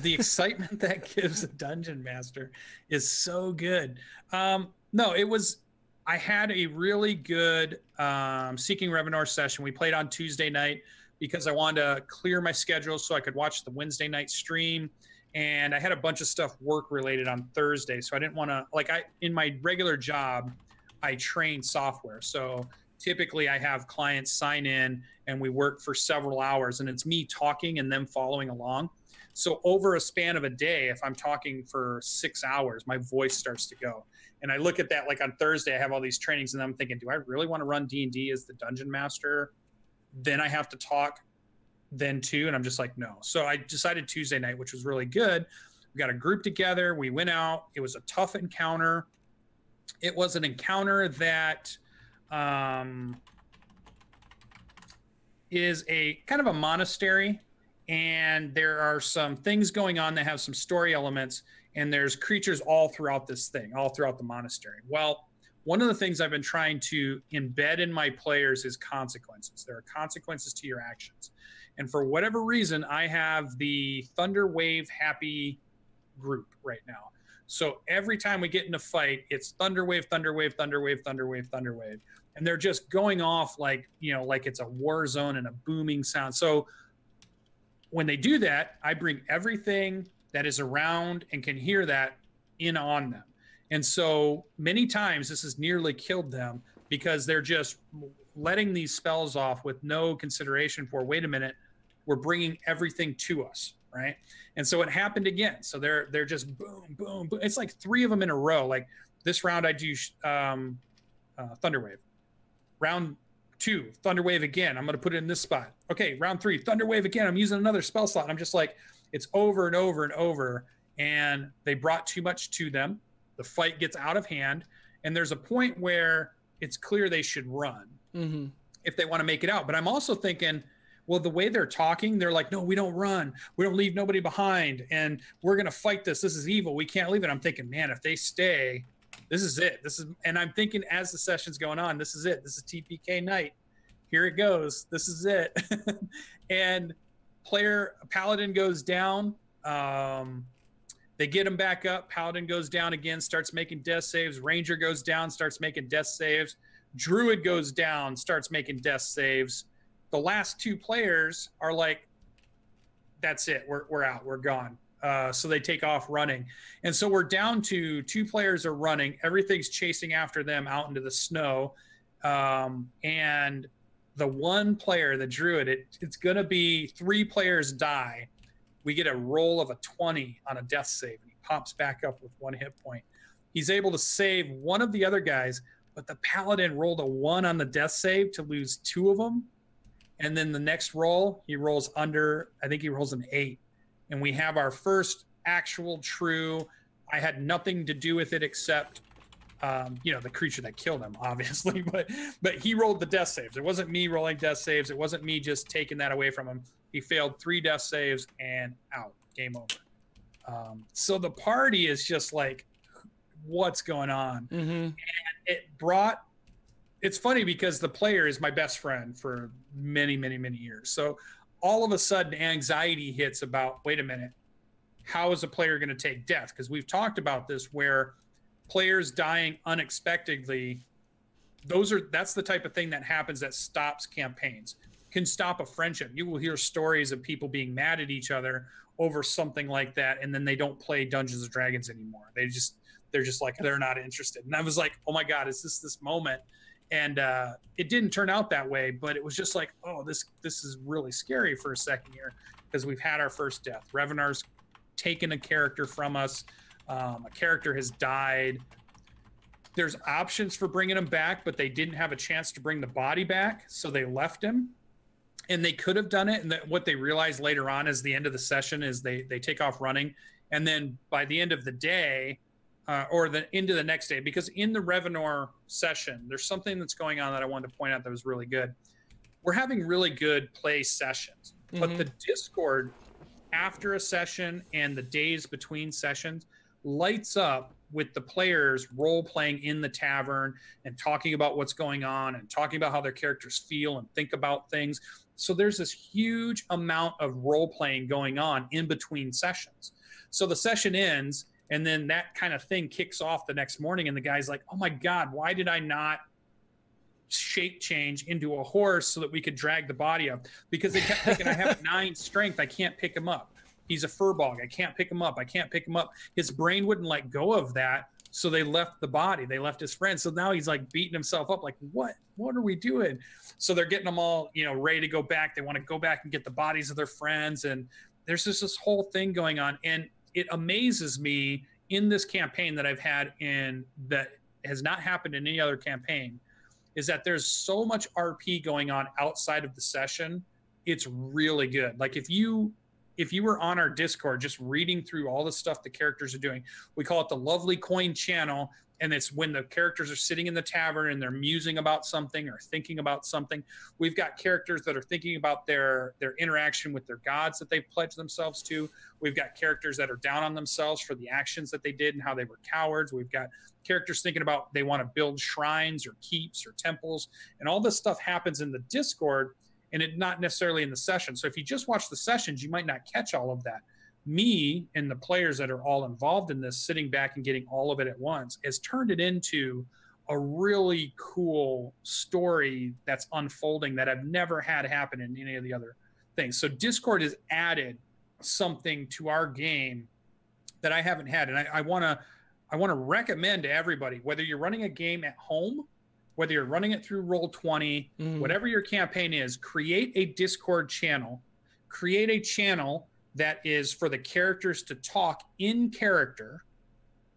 the excitement that gives a dungeon master is so good. No, it was... I had a really good Seeking Revonar session. We played on Tuesday night because I wanted to clear my schedule so I could watch the Wednesday night stream. And I had a bunch of stuff work related on Thursday. So I didn't want to, in my regular job, I train software. So typically I have clients sign in and we work for several hours and it's me talking and them following along. So over a span of a day, if I'm talking for 6 hours, my voice starts to go. And I look at that, like on Thursday, I have all these trainings and I'm thinking, do I really want to run D&D as the dungeon master? Then I have to talk then too. And I'm just like, no. So I decided Tuesday night, which was really good. We got a group together. We went out. It was a tough encounter. It was an encounter that is a kind of a monastery. And there are some things going on that have some story elements. And there's creatures all throughout this thing, all throughout the monastery. Well, one of the things I've been trying to embed in my players is consequences. There are consequences to your actions. And for whatever reason, I have the Thunder Wave Happy group right now. So every time we get in a fight, it's Thunder Wave, Thunder Wave, Thunder Wave, Thunder Wave, Thunder Wave. And they're just going off like it's a war zone and a booming sound. So when they do that, I bring everything that is around and can hear that in on them. And so many times this has nearly killed them because they're just letting these spells off with no consideration for, wait a minute, we're bringing everything to us, right? And so it happened again. So they're just boom, boom, boom. It's like 3 of them in a row. Like this round I do Thunder Wave. Round 2, Thunder Wave again. I'm going to put it in this spot. Okay, round 3, Thunder Wave again. I'm using another spell slot. And I'm just like, it's over and over and over. And they brought too much to them. The fight gets out of hand. And there's a point where it's clear they should run if they want to make it out. But I'm also thinking, well, the way they're talking, they're like, no, we don't run. We don't leave nobody behind. And we're going to fight this. This is evil. We can't leave it. I'm thinking, man, if they stay, this is it. And I'm thinking as the session's going on, this is it. This is TPK night. Here it goes. This is it. And Paladin goes down. They get him back up. Paladin goes down again, starts making death saves. Ranger goes down, starts making death saves. Druid goes down, starts making death saves. The last 2 players are like, that's it. We're out. We're gone. So they take off running. And so we're down to 2 players are running. Everything's chasing after them out into the snow. And the one player, the Druid, it's going to be 3 players die. We get a roll of a 20 on a death save. And he pops back up with 1 hit point. He's able to save one of the other guys, but the Paladin rolled a 1 on the death save to lose 2 of them. And then the next roll, he rolls under, I think he rolls an 8. And we have our first actual true, I had nothing to do with it except, the creature that killed him, obviously. But he rolled the death saves. It wasn't me rolling death saves. It wasn't me just taking that away from him. He failed 3 death saves and out. Game over. So the party is just like, what's going on? And it's funny because the player is my best friend for many, many, many years. So all of a sudden anxiety hits about, wait a minute, how is a player going to take death? Because we've talked about this where players dying unexpectedly, that's the type of thing that happens that stops campaigns. can stop a friendship. You will hear stories of people being mad at each other over something like that, and then they don't play Dungeons and Dragons anymore. They're just like, they're not interested. And I was like, oh my God, is this moment? And it didn't turn out that way, but it was just like, oh, this is really scary for a second here, because we've had our first death. Revenar's taken a character from us. A character has died. There's options for bringing him back, but they didn't have a chance to bring the body back, so they left him. And they could have done it, and what they realized later on is the end of the session is they take off running, and then by the end of the day, or into the next day, because in the Revonar session, there's something that's going on that I wanted to point out that was really good. We're having really good play sessions, but the Discord after a session and the days between sessions lights up with the players role-playing in the tavern and talking about what's going on and talking about how their characters feel and think about things. So there's this huge amount of role-playing going on in between sessions. So the session ends, and then that kind of thing kicks off the next morning, and the guy's like, oh my God, why did I not shape change into a horse so that we could drag the body up? Because they kept thinking, I have 9 strength, I can't pick him up. He's a furbog, I can't pick him up, I can't pick him up. His brain wouldn't let go of that, so they left the body, they left his friend. So now he's like beating himself up, like, what are we doing? So they're getting them all, ready to go back. They want to go back and get the bodies of their friends, and there's just this whole thing going on. And it amazes me in this campaign that I've had that has not happened in any other campaign, is that there's so much RP going on outside of the session. It's really good. Like if you were on our Discord just reading through all the stuff the characters are doing, we call it the Lovely Coin channel. And it's when the characters are sitting in the tavern and they're musing about something or thinking about something. We've got characters that are thinking about their interaction with their gods that they've pledged themselves to. We've got characters that are down on themselves for the actions that they did and how they were cowards. We've got characters thinking about they want to build shrines or keeps or temples. And all this stuff happens in the Discord, and it not necessarily in the session. So if you just watch the sessions, you might not catch all of that. Me and the players that are all involved in this, sitting back and getting all of it at once, has turned it into a really cool story that's unfolding that I've never had happen in any of the other things. So Discord has added something to our game that I haven't had. And I want to recommend to everybody, whether you're running a game at home, whether you're running it through Roll20, whatever your campaign is, create a Discord channel, create a channel that is for the characters to talk in character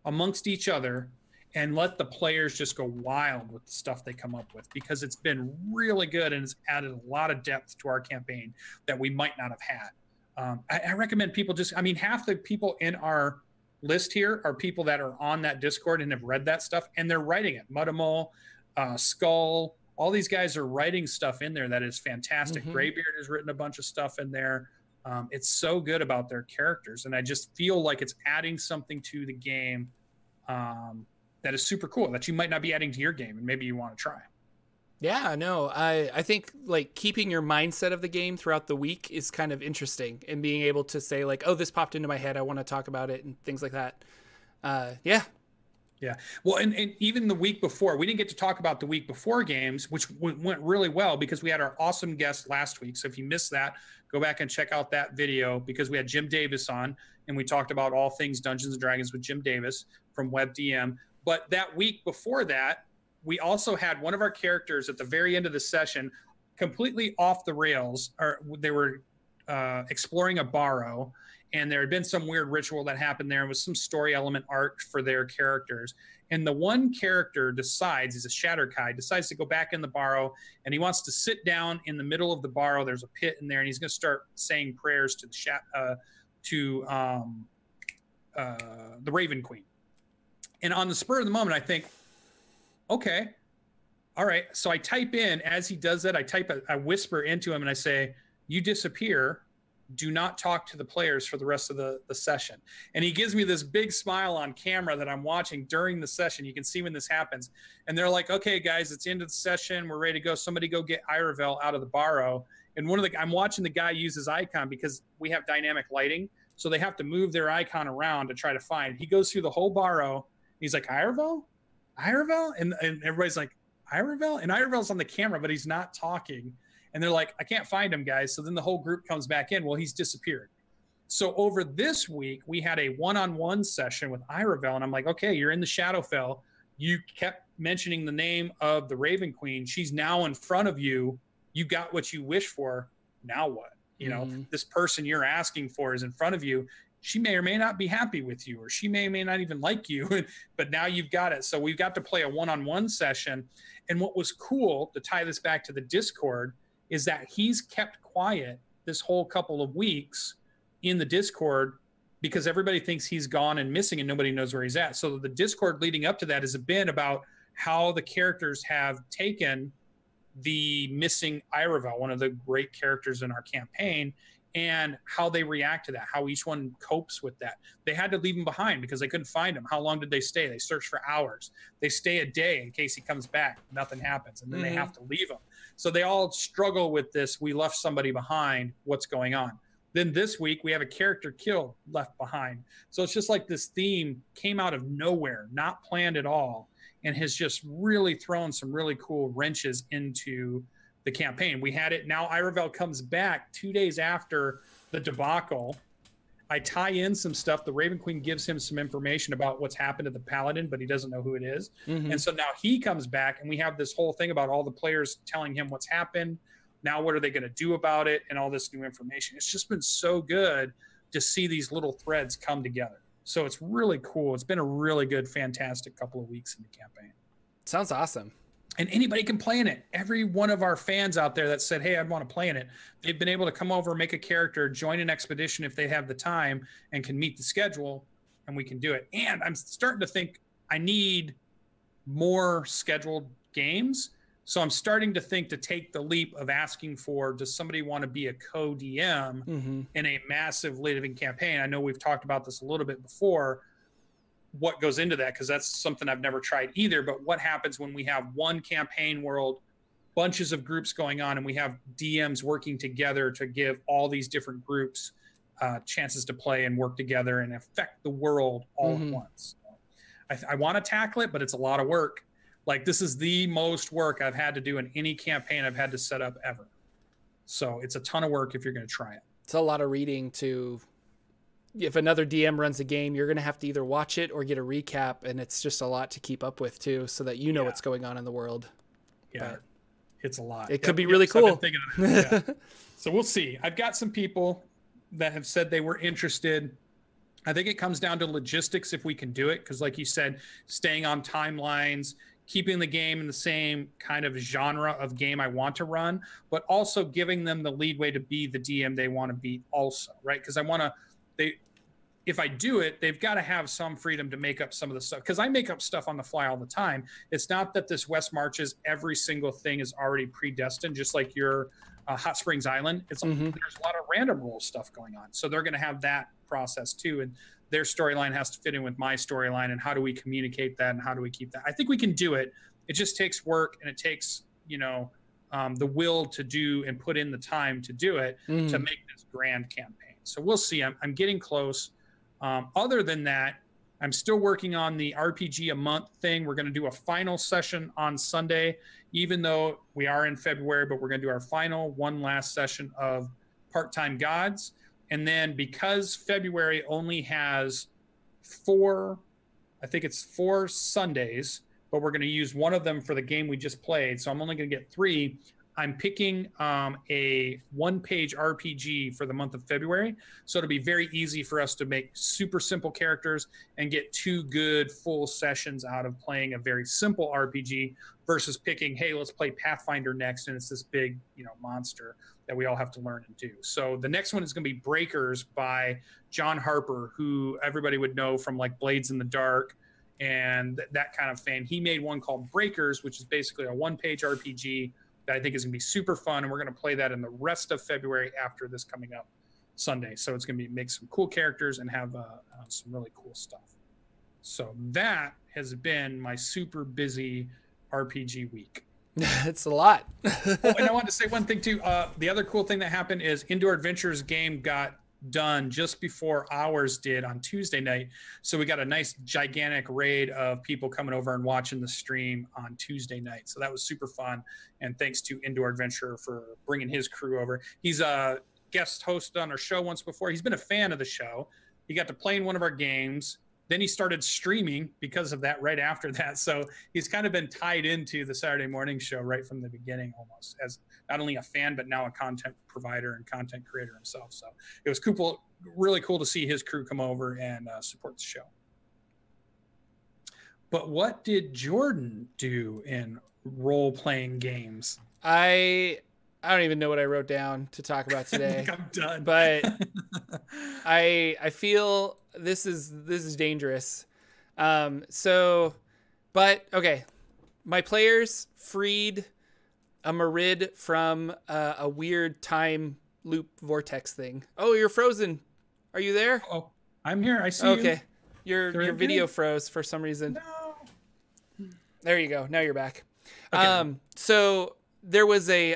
amongst each other, and let the players just go wild with the stuff they come up with, because it's been really good and it's added a lot of depth to our campaign that we might not have had. I recommend people half the people in our list here are people that are on that Discord and have read that stuff, and they're writing it. Mudamole, Skull, all these guys are writing stuff in there that is fantastic. Greybeard has written a bunch of stuff in there. It's so good about their characters, and I just feel like it's adding something to the game that is super cool that you might not be adding to your game, and maybe you want to try. Yeah, no, I think like keeping your mindset of the game throughout the week is kind of interesting, and being able to say like, oh, this popped into my head, I want to talk about it, and things like that. Yeah. Well, and even the week before, we didn't get to talk about the week before games, which went really well because we had our awesome guest last week. So if you missed that, go back and check out that video, because we had Jim Davis on and we talked about all things Dungeons and Dragons with Jim Davis from WebDM. But that week before that, we also had one of our characters at the very end of the session completely off the rails, or they were exploring a barrow. And there had been some weird ritual that happened there, with some story element arc for their characters. And the one character decides, he's a Shatterkai, decides to go back in the barrow, and he wants to sit down in the middle of the barrow. There's a pit in there, and he's going to start saying prayers to the Raven Queen. And on the spur of the moment, I think, okay, all right. So I type in, as he does that, I whisper into him, and I say, you disappear. Do not talk to the players for the rest of the session. And he gives me this big smile on camera that I'm watching during the session. You can see when this happens. And they're like, okay, guys, it's the end of the session. We're ready to go. Somebody go get Iravel out of the barrow. And I'm watching the guy use his icon, because we have dynamic lighting. So they have to move their icon around to try to find. He goes through the whole barrow. He's like, Iravel? Iravel? And everybody's like, Iravel? And Iravel's on the camera, but he's not talking. And they're like, I can't find him, guys. So then the whole group comes back in. Well, he's disappeared. So over this week, we had a one-on-one session with Iravel, and I'm like, okay, you're in the Shadowfell. You kept mentioning the name of the Raven Queen. She's now in front of you. You got what you wished for. Now what? You know, this person you're asking for is in front of you. She may or may not be happy with you, or she may or may not even like you, but now you've got it. So we've got to play a one-on-one session. And what was cool, to tie this back to the Discord, is that he's kept quiet this whole couple of weeks in the Discord because everybody thinks he's gone and missing and nobody knows where he's at. So the Discord leading up to that has been about how the characters have taken the missing Iravel, one of the great characters in our campaign, and how they react to that, how each one copes with that. They had to leave him behind because they couldn't find him. How long did they stay? They searched for hours. They stay a day in case he comes back. Nothing happens. And then they have to leave him. So they all struggle with this. We left somebody behind. What's going on? Then this week we have a character killed, left behind. So it's just like this theme came out of nowhere, not planned at all, and has just really thrown some really cool wrenches into the campaign. We had it. Now Iravel comes back 2 days after the debacle. I tie in some stuff. The Raven Queen gives him some information about what's happened to the Paladin, but he doesn't know who it is. And so now he comes back, and we have this whole thing about all the players telling him what's happened. Now what are they going to do about it, and all this new information. It's just been so good to see these little threads come together. So it's really cool. It's been a really good, fantastic couple of weeks in the campaign. Sounds awesome. And anybody can play in it. Every one of our fans out there that said, hey, I'd want to play in it, they've been able to come over, make a character, join an expedition if they have the time and can meet the schedule, and we can do it. And I'm starting to think I need more scheduled games. So I'm starting to think to take the leap of asking for, does somebody want to be a co-DM in a massive living campaign? I know we've talked about this a little bit before, what goes into that, because that's something I've never tried either. But what happens when we have one campaign world, bunches of groups going on, and we have DMs working together to give all these different groups chances to play and work together and affect the world all at once? I want to tackle it, but it's a lot of work. Like, this is the most work I've had to do in any campaign I've had to set up ever. So it's a ton of work if you're going to try it. It's a lot of reading to, if another DM runs a game, you're going to have to either watch it or get a recap. And it's just a lot to keep up with too, so that you know what's going on in the world. Yeah, but it's a lot. It could be really cool. I've been thinking of it. Yeah. So we'll see. I've got some people that have said they were interested. I think it comes down to logistics if we can do it. Because like you said, staying on timelines, keeping the game in the same kind of genre of game I want to run, but also giving them the leadway to be the DM they want to be also, right? Because I want to, if I do it, they've got to have some freedom to make up some of the stuff. Because I make up stuff on the fly all the time. It's not that this West Marches, every single thing is already predestined, just like your Hot Springs Island. It's there's a lot of random roll stuff going on. So they're going to have that process too. And their storyline has to fit in with my storyline, and how do we communicate that, and how do we keep that? I think we can do it. It just takes work, and it takes, the will to do and put in the time to do it to make this grand campaign. So we'll see. I'm getting close. Other than that, I'm still working on the RPG a month thing. We're going to do a final session on Sunday, even though we are in February, but we're going to do our final one last session of Part-Time Gods. And then because February only has 4 Sundays, but we're going to use one of them for the game we just played, so I'm only going to get 3. I'm picking a 1-page RPG for the month of February. So it'll be very easy for us to make super simple characters and get 2 good full sessions out of playing a very simple RPG versus picking, hey, let's play Pathfinder next, and it's this big, monster that we all have to learn and do. So the next one is going to be Breakers by John Harper, who everybody would know from like Blades in the Dark and that kind of fan. He made one called Breakers, which is basically a 1-page RPG that I think is going to be super fun. And we're going to play that in the rest of February after this coming up Sunday. So it's going to be make some cool characters and have some really cool stuff. So that has been my super busy RPG week. It's a lot. And I wanted to say one thing too. The other cool thing that happened is Indoor Adventures game got done just before ours did on Tuesday night. So we got a nice gigantic raid of people coming over and watching the stream on Tuesday night. So that was super fun. And thanks to Indoor Adventure for bringing his crew over. He's a guest host on our show once before. He's been a fan of the show. He got to play in one of our games. Then he started streaming because of that right after that. So he's kind of been tied into the Saturday morning show right from the beginning, almost as not only a fan, but now a content provider and content creator himself. So it was cool, really cool to see his crew come over and support the show. But what did Jordan do in role-playing games? I don't even know what I wrote down to talk about today. I'm done. But I feel this is dangerous. But okay. My players freed a Marid from a weird time loop vortex thing. Oh, you're frozen. Are you there? Oh, I'm here. I see you. Okay. Your video froze for some reason. No. There you go. Now you're back. Okay. So there was a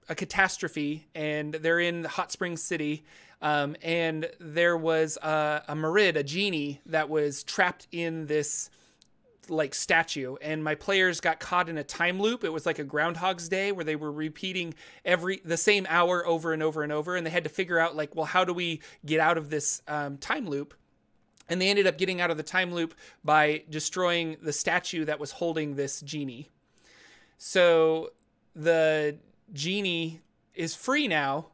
catastrophe, and they're in Hot Springs City, and there was a Marid, a genie, that was trapped in this like statue, and my players got caught in a time loop. It was like a Groundhog's Day where they were repeating the same hour over and over and over, and they had to figure out like, well, how do we get out of this time loop? And they ended up getting out of the time loop by destroying the statue that was holding this genie. So the genie is free now,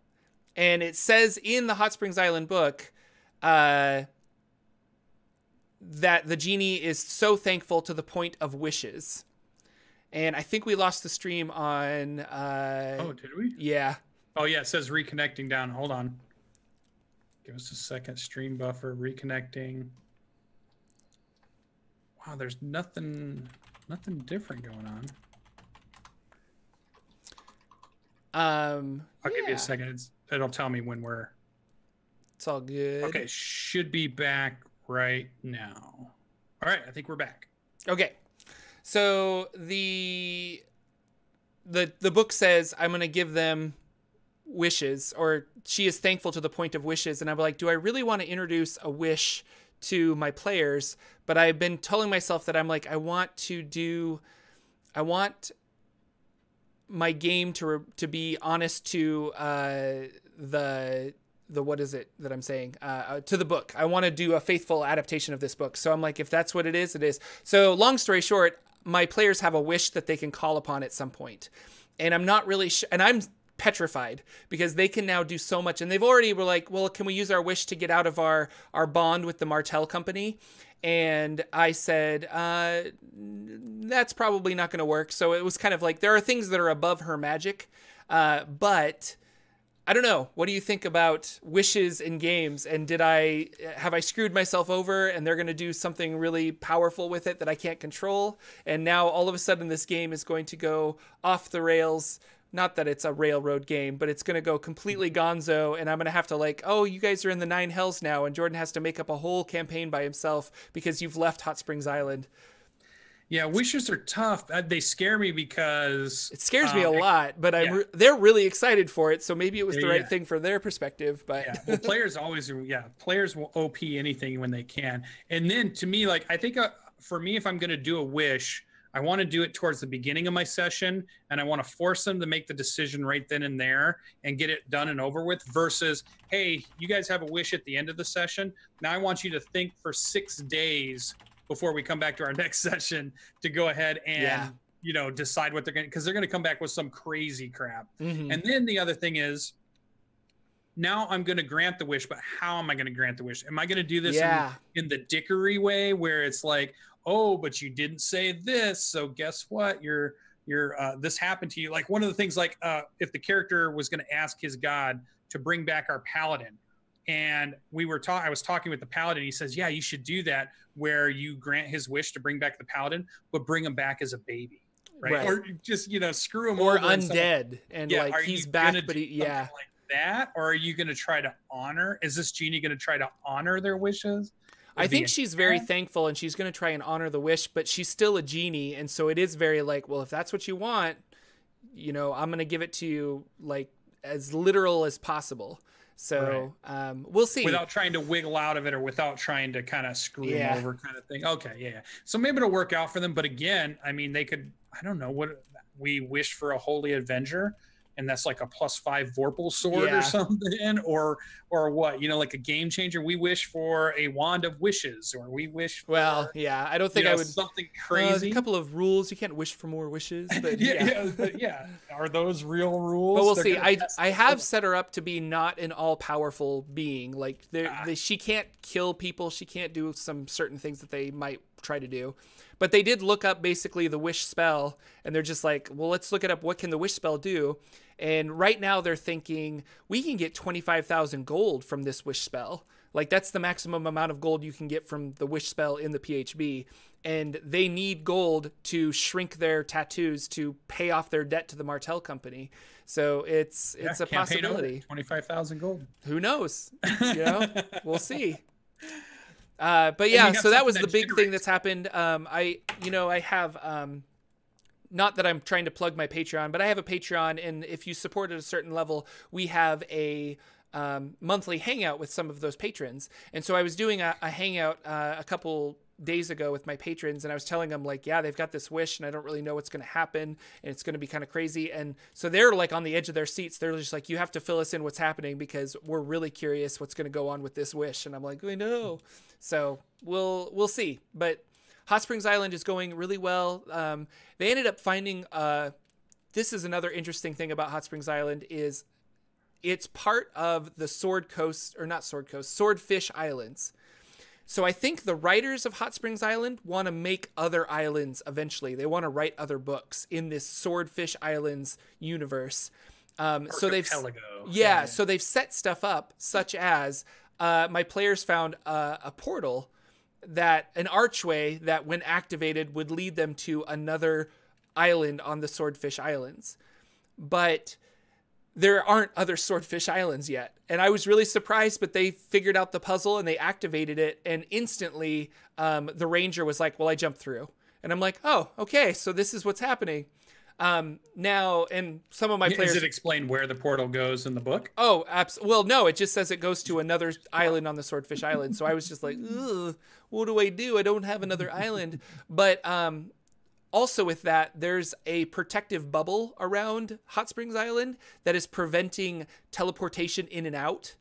and it says in the Hot Springs Island book that the genie is so thankful to the point of wishes. And I think we lost the stream on... oh, did we? Yeah. Oh, yeah, it says reconnecting down. Hold on. Give us a second. Stream buffer, reconnecting. Wow, there's nothing different going on. I'll give you a second. It'll tell me when we're... It's all good. Okay, should be back right now. All right, I think we're back. Okay. So the book says I'm going to give them wishes, or she is thankful to the point of wishes, and I'm like, do I really want to introduce a wish to my players? But I've been telling myself that I'm like, I want my game to be honest to the what is it that I'm saying, to the book. I want to do a faithful adaptation of this book. So I'm like, if that's what it is, it is. So long story short, my players have a wish that they can call upon at some point, and I'm not really and I'm petrified because they can now do so much, and they've already were like, well, can we use our wish to get out of our bond with the Martell company? And I said, that's probably not going to work. So it was kind of like, there are things that are above her magic, but I don't know. What do you think about wishes in games? And have I screwed myself over, and they're going to do something really powerful with it that I can't control? And now all of a sudden this game is going to go off the rails. Not that it's a railroad game, but it's going to go completely gonzo, and I'm going to have to like, oh, you guys are in the 9 hells now, and Jordan has to make up a whole campaign by himself because you've left Hot Springs Island. Yeah, wishes are tough. They scare me because... It scares me a lot, but they're really excited for it, so maybe it was the right thing for their perspective. But yeah, well, players will OP anything when they can. And then to me, like, I think for me, if I'm going to do a wish, I want to do it towards the beginning of my session, and I want to force them to make the decision right then and there and get it done and over with, versus, hey, you guys have a wish at the end of the session. Now I want you to think for 6 days before we come back to our next session to go ahead and, decide what they're going to, because they're going to come back with some crazy crap. Mm-hmm. And then the other thing is, now I'm going to grant the wish, but how am I going to grant the wish? Am I going to do this in the dickery way where it's like, oh, but you didn't say this, so guess what? This happened to you. Like one of the things, like if the character was going to ask his god to bring back our paladin, and I was talking with the paladin, he says, yeah, you should do that, where you grant his wish to bring back the paladin, but bring him back as a baby, right? Or just screw him or over, undead, and like he's back, but like that, or are you going to try to honor? Is this genie going to try to honor their wishes? I think she's very thankful, and she's going to try and honor the wish, but she's still a genie. And so it is very like, well, if that's what you want, I'm going to give it to you like as literal as possible. So we'll see. Without trying to wiggle out of it or without trying to kind of screw them over kind of thing. Okay, yeah. So maybe it'll work out for them. But again, I mean, they could, I don't know, what we wish for a Holy Avenger, and that's like a +5 Vorpal sword or something, or what, you know, like a game changer. We wish for a Wand of Wishes, or we wish for, I don't think I would, something crazy. A couple of rules. You can't wish for more wishes, but Are those real rules? But we'll see. I have set her up to be not an all-powerful being. Like she can't kill people. She can't do some certain things that they might try to do. But they did look up basically the wish spell, and they're just like, well, let's look it up. What can the wish spell do? And right now they're thinking we can get 25,000 gold from this wish spell. Like that's the maximum amount of gold you can get from the wish spell in the PHB. And they need gold to shrink their tattoos to pay off their debt to the Martell company. So it's a possibility. 25,000 gold. Who knows? You know, we'll see. But yeah, so that was the big thing that's happened. I have, not that I'm trying to plug my Patreon, but I have a Patreon, and if you support at a certain level, we have a monthly hangout with some of those patrons. And so I was doing a hangout a couple days ago with my patrons, and I was telling them like, yeah, they've got this wish and I don't really know what's going to happen, and it's going to be kind of crazy. And so they're like on the edge of their seats. They're just like, you have to fill us in what's happening because we're really curious what's going to go on with this wish. And I'm like, we know. So we'll see. But Hot Springs Island is going really well. They ended up finding, this is another interesting thing about Hot Springs Island is it's part of the Swordfish Islands. So I think the writers of Hot Springs Island want to make other islands eventually. They want to write other books in this Swordfish Islands universe. So they've so they've set stuff up such as my players found a portal, an archway that when activated would lead them to another island on the Swordfish Islands. But there aren't other Swordfish Islands yet. And I was really surprised, but they figured out the puzzle and they activated it. And instantly the ranger was like, well, I jumped through. And I'm like, oh, okay. So this is what's happening. Now, and some of my players... Does it explain where the portal goes in the book? Oh, well, no, it just says it goes to another island on the Swordfish Island. So I was just like, ugh, what do? I don't have another island. But also with that, there's a protective bubble around Hot Springs Island that is preventing teleportation in and out.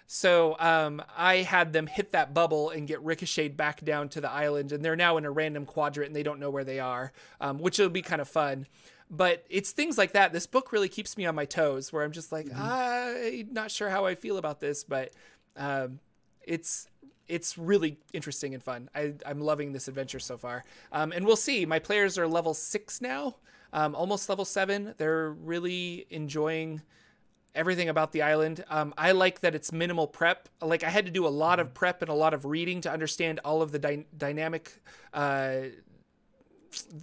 So I had them hit that bubble and get ricocheted back down to the island. And they're now in a random quadrant and they don't know where they are, which will be kind of fun. But it's things like that. This book really keeps me on my toes where I'm just like, I'm not sure how I feel about this, but it's really interesting and fun. I'm loving this adventure so far. And we'll see. My players are level 6 now, almost level 7. They're really enjoying everything about the island. I like that it's minimal prep. Like I had to do a lot of prep and a lot of reading to understand all of the dynamic,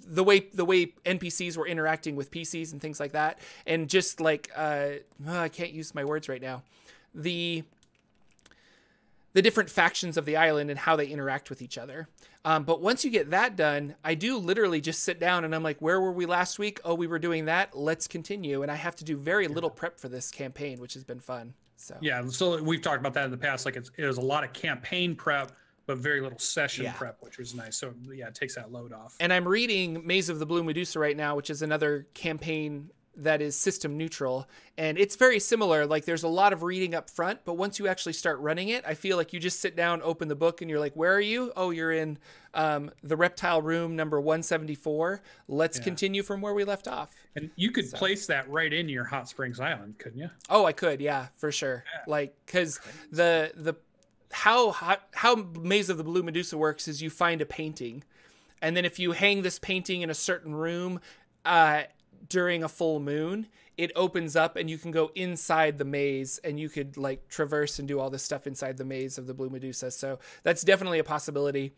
the way NPCs were interacting with PCs and things like that. And just like, I can't use my words right now. The different factions of the island and how they interact with each other. But once you get that done, I do literally just sit down and I'm like, where were we last week? Oh, we were doing that. Let's continue. And I have to do very little prep for this campaign, which has been fun. So yeah, so we've talked about that in the past. Like it was a lot of campaign prep, but very little session prep, which was nice. So yeah, it takes that load off. And I'm reading Maze of the Blue Medusa right now, which is another campaign that is system neutral. And it's very similar. Like there's a lot of reading up front, but once you actually start running it, I feel like you just sit down, open the book and you're like, where are you? Oh, you're in the reptile room number 174. Let's continue from where we left off. And you could place that right in your Hot Springs Island, couldn't you? Oh, I could. Yeah, for sure. Yeah. Like, cause how Maze of the Blue Medusa works is you find a painting. And then if you hang this painting in a certain room, during a full moon, it opens up and you can go inside the maze and you could like traverse and do all this stuff inside the Maze of the Blue Medusa. So that's definitely a possibility.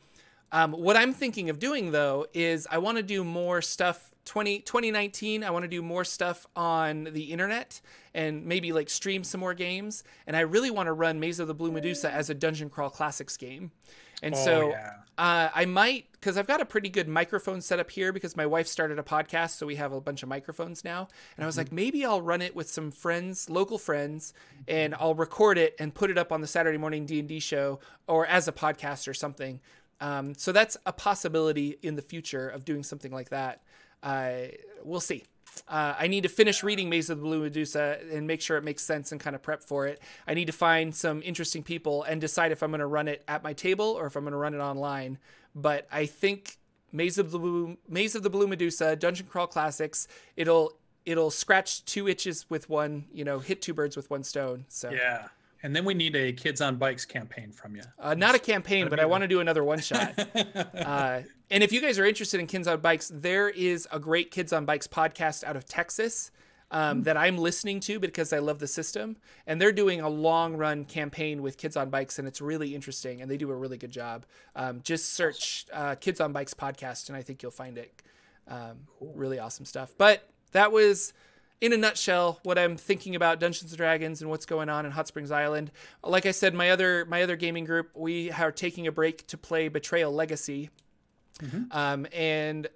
What I'm thinking of doing, though, is I want to do more stuff. 2019, I want to do more stuff on the internet and maybe like stream some more games. And I really want to run Maze of the Blue Medusa as a Dungeon Crawl Classics game. And I might, because I've got a pretty good microphone set up here because my wife started a podcast, so we have a bunch of microphones now. And I was like, maybe I'll run it with some friends, local friends, and I'll record it and put it up on the Saturday morning D&D show or as a podcast or something. So that's a possibility in the future of doing something like that. We'll see. I need to finish reading Maze of the Blue Medusa and make sure it makes sense and kind of prep for it. I need to find some interesting people and decide if I'm going to run it at my table or if I'm going to run it online. But I think Maze of the Blue Medusa, Dungeon Crawl Classics, it'll scratch two itches with one, hit two birds with one stone. So yeah. And then we need a Kids on Bikes campaign from you. Not a campaign, but I want to do another one shot. And if you guys are interested in Kids on Bikes, there is a great Kids on Bikes podcast out of Texas that I'm listening to because I love the system. And they're doing a long run campaign with Kids on Bikes, and it's really interesting. And they do a really good job. Just search Kids on Bikes podcast, and I think you'll find it. Cool. Really awesome stuff. But that was, in a nutshell, what I'm thinking about Dungeons & Dragons and what's going on in Hot Springs Island. Like I said, my other gaming group, we are taking a break to play Betrayal Legacy. And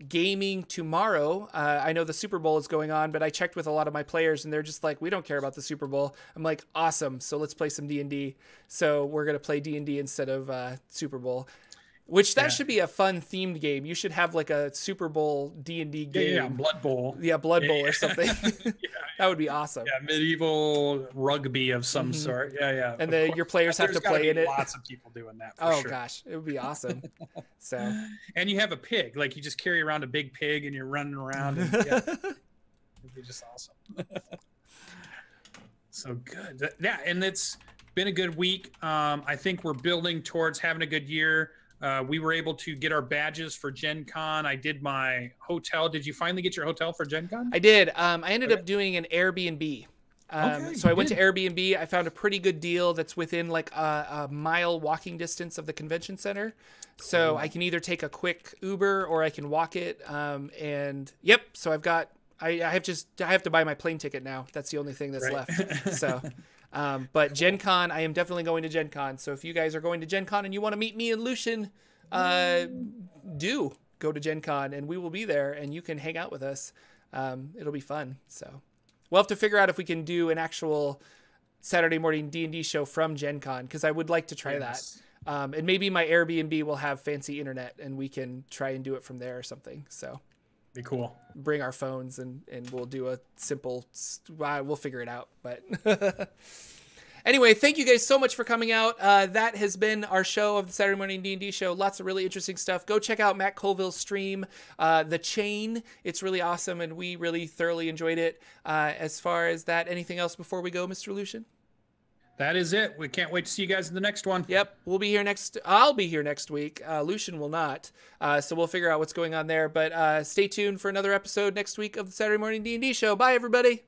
gaming tomorrow. I know the Super Bowl is going on, but I checked with a lot of my players and they're just like, we don't care about the Super Bowl. I'm like, awesome. So let's play some D&D. So we're going to play D&D instead of Super Bowl. Which that should be a fun themed game. You should have like a Super Bowl D&D game. Yeah, Blood Bowl. Yeah, Blood Bowl or something. That would be awesome. Yeah, medieval rugby of some sort. Yeah. And your players have to play in it. Lots of people doing that. For Gosh, it would be awesome. So. And you have a pig. Like you just carry around a big pig and you're running around. And, it'd be just awesome. So good. Yeah, and it's been a good week. I think we're building towards having a good year. We were able to get our badges for Gen Con. I did my hotel. Did you finally get your hotel for Gen Con? I did. I ended up doing an Airbnb. So I went to Airbnb. I found a pretty good deal that's within like a mile walking distance of the convention center. So I can either take a quick Uber or I can walk it. So I have to buy my plane ticket now. That's the only thing that's left. So. But Gen Con, I am definitely going to Gen Con. So if you guys are going to Gen Con and you want to meet me and Lucien, do go to Gen Con and we will be there and you can hang out with us. It'll be fun. So we'll have to figure out if we can do an actual Saturday morning D&D show from Gen Con, because I would like to try that. And maybe my Airbnb will have fancy internet and we can try and do it from there or something. So be cool. Bring our phones and we'll do a simple, we'll figure it out. But anyway, thank you guys so much for coming out. That has been our show of the Saturday morning D&D show. Lots of really interesting stuff. Go check out Matt Colville's stream, The Chain. It's really awesome and we really thoroughly enjoyed it. As far as that, anything else before we go, Mr. Lucien? That is it. We can't wait to see you guys in the next one. Yep. I'll be here next week. Lucien will not. So we'll figure out what's going on there. But stay tuned for another episode next week of the Saturday morning D&D show. Bye, everybody.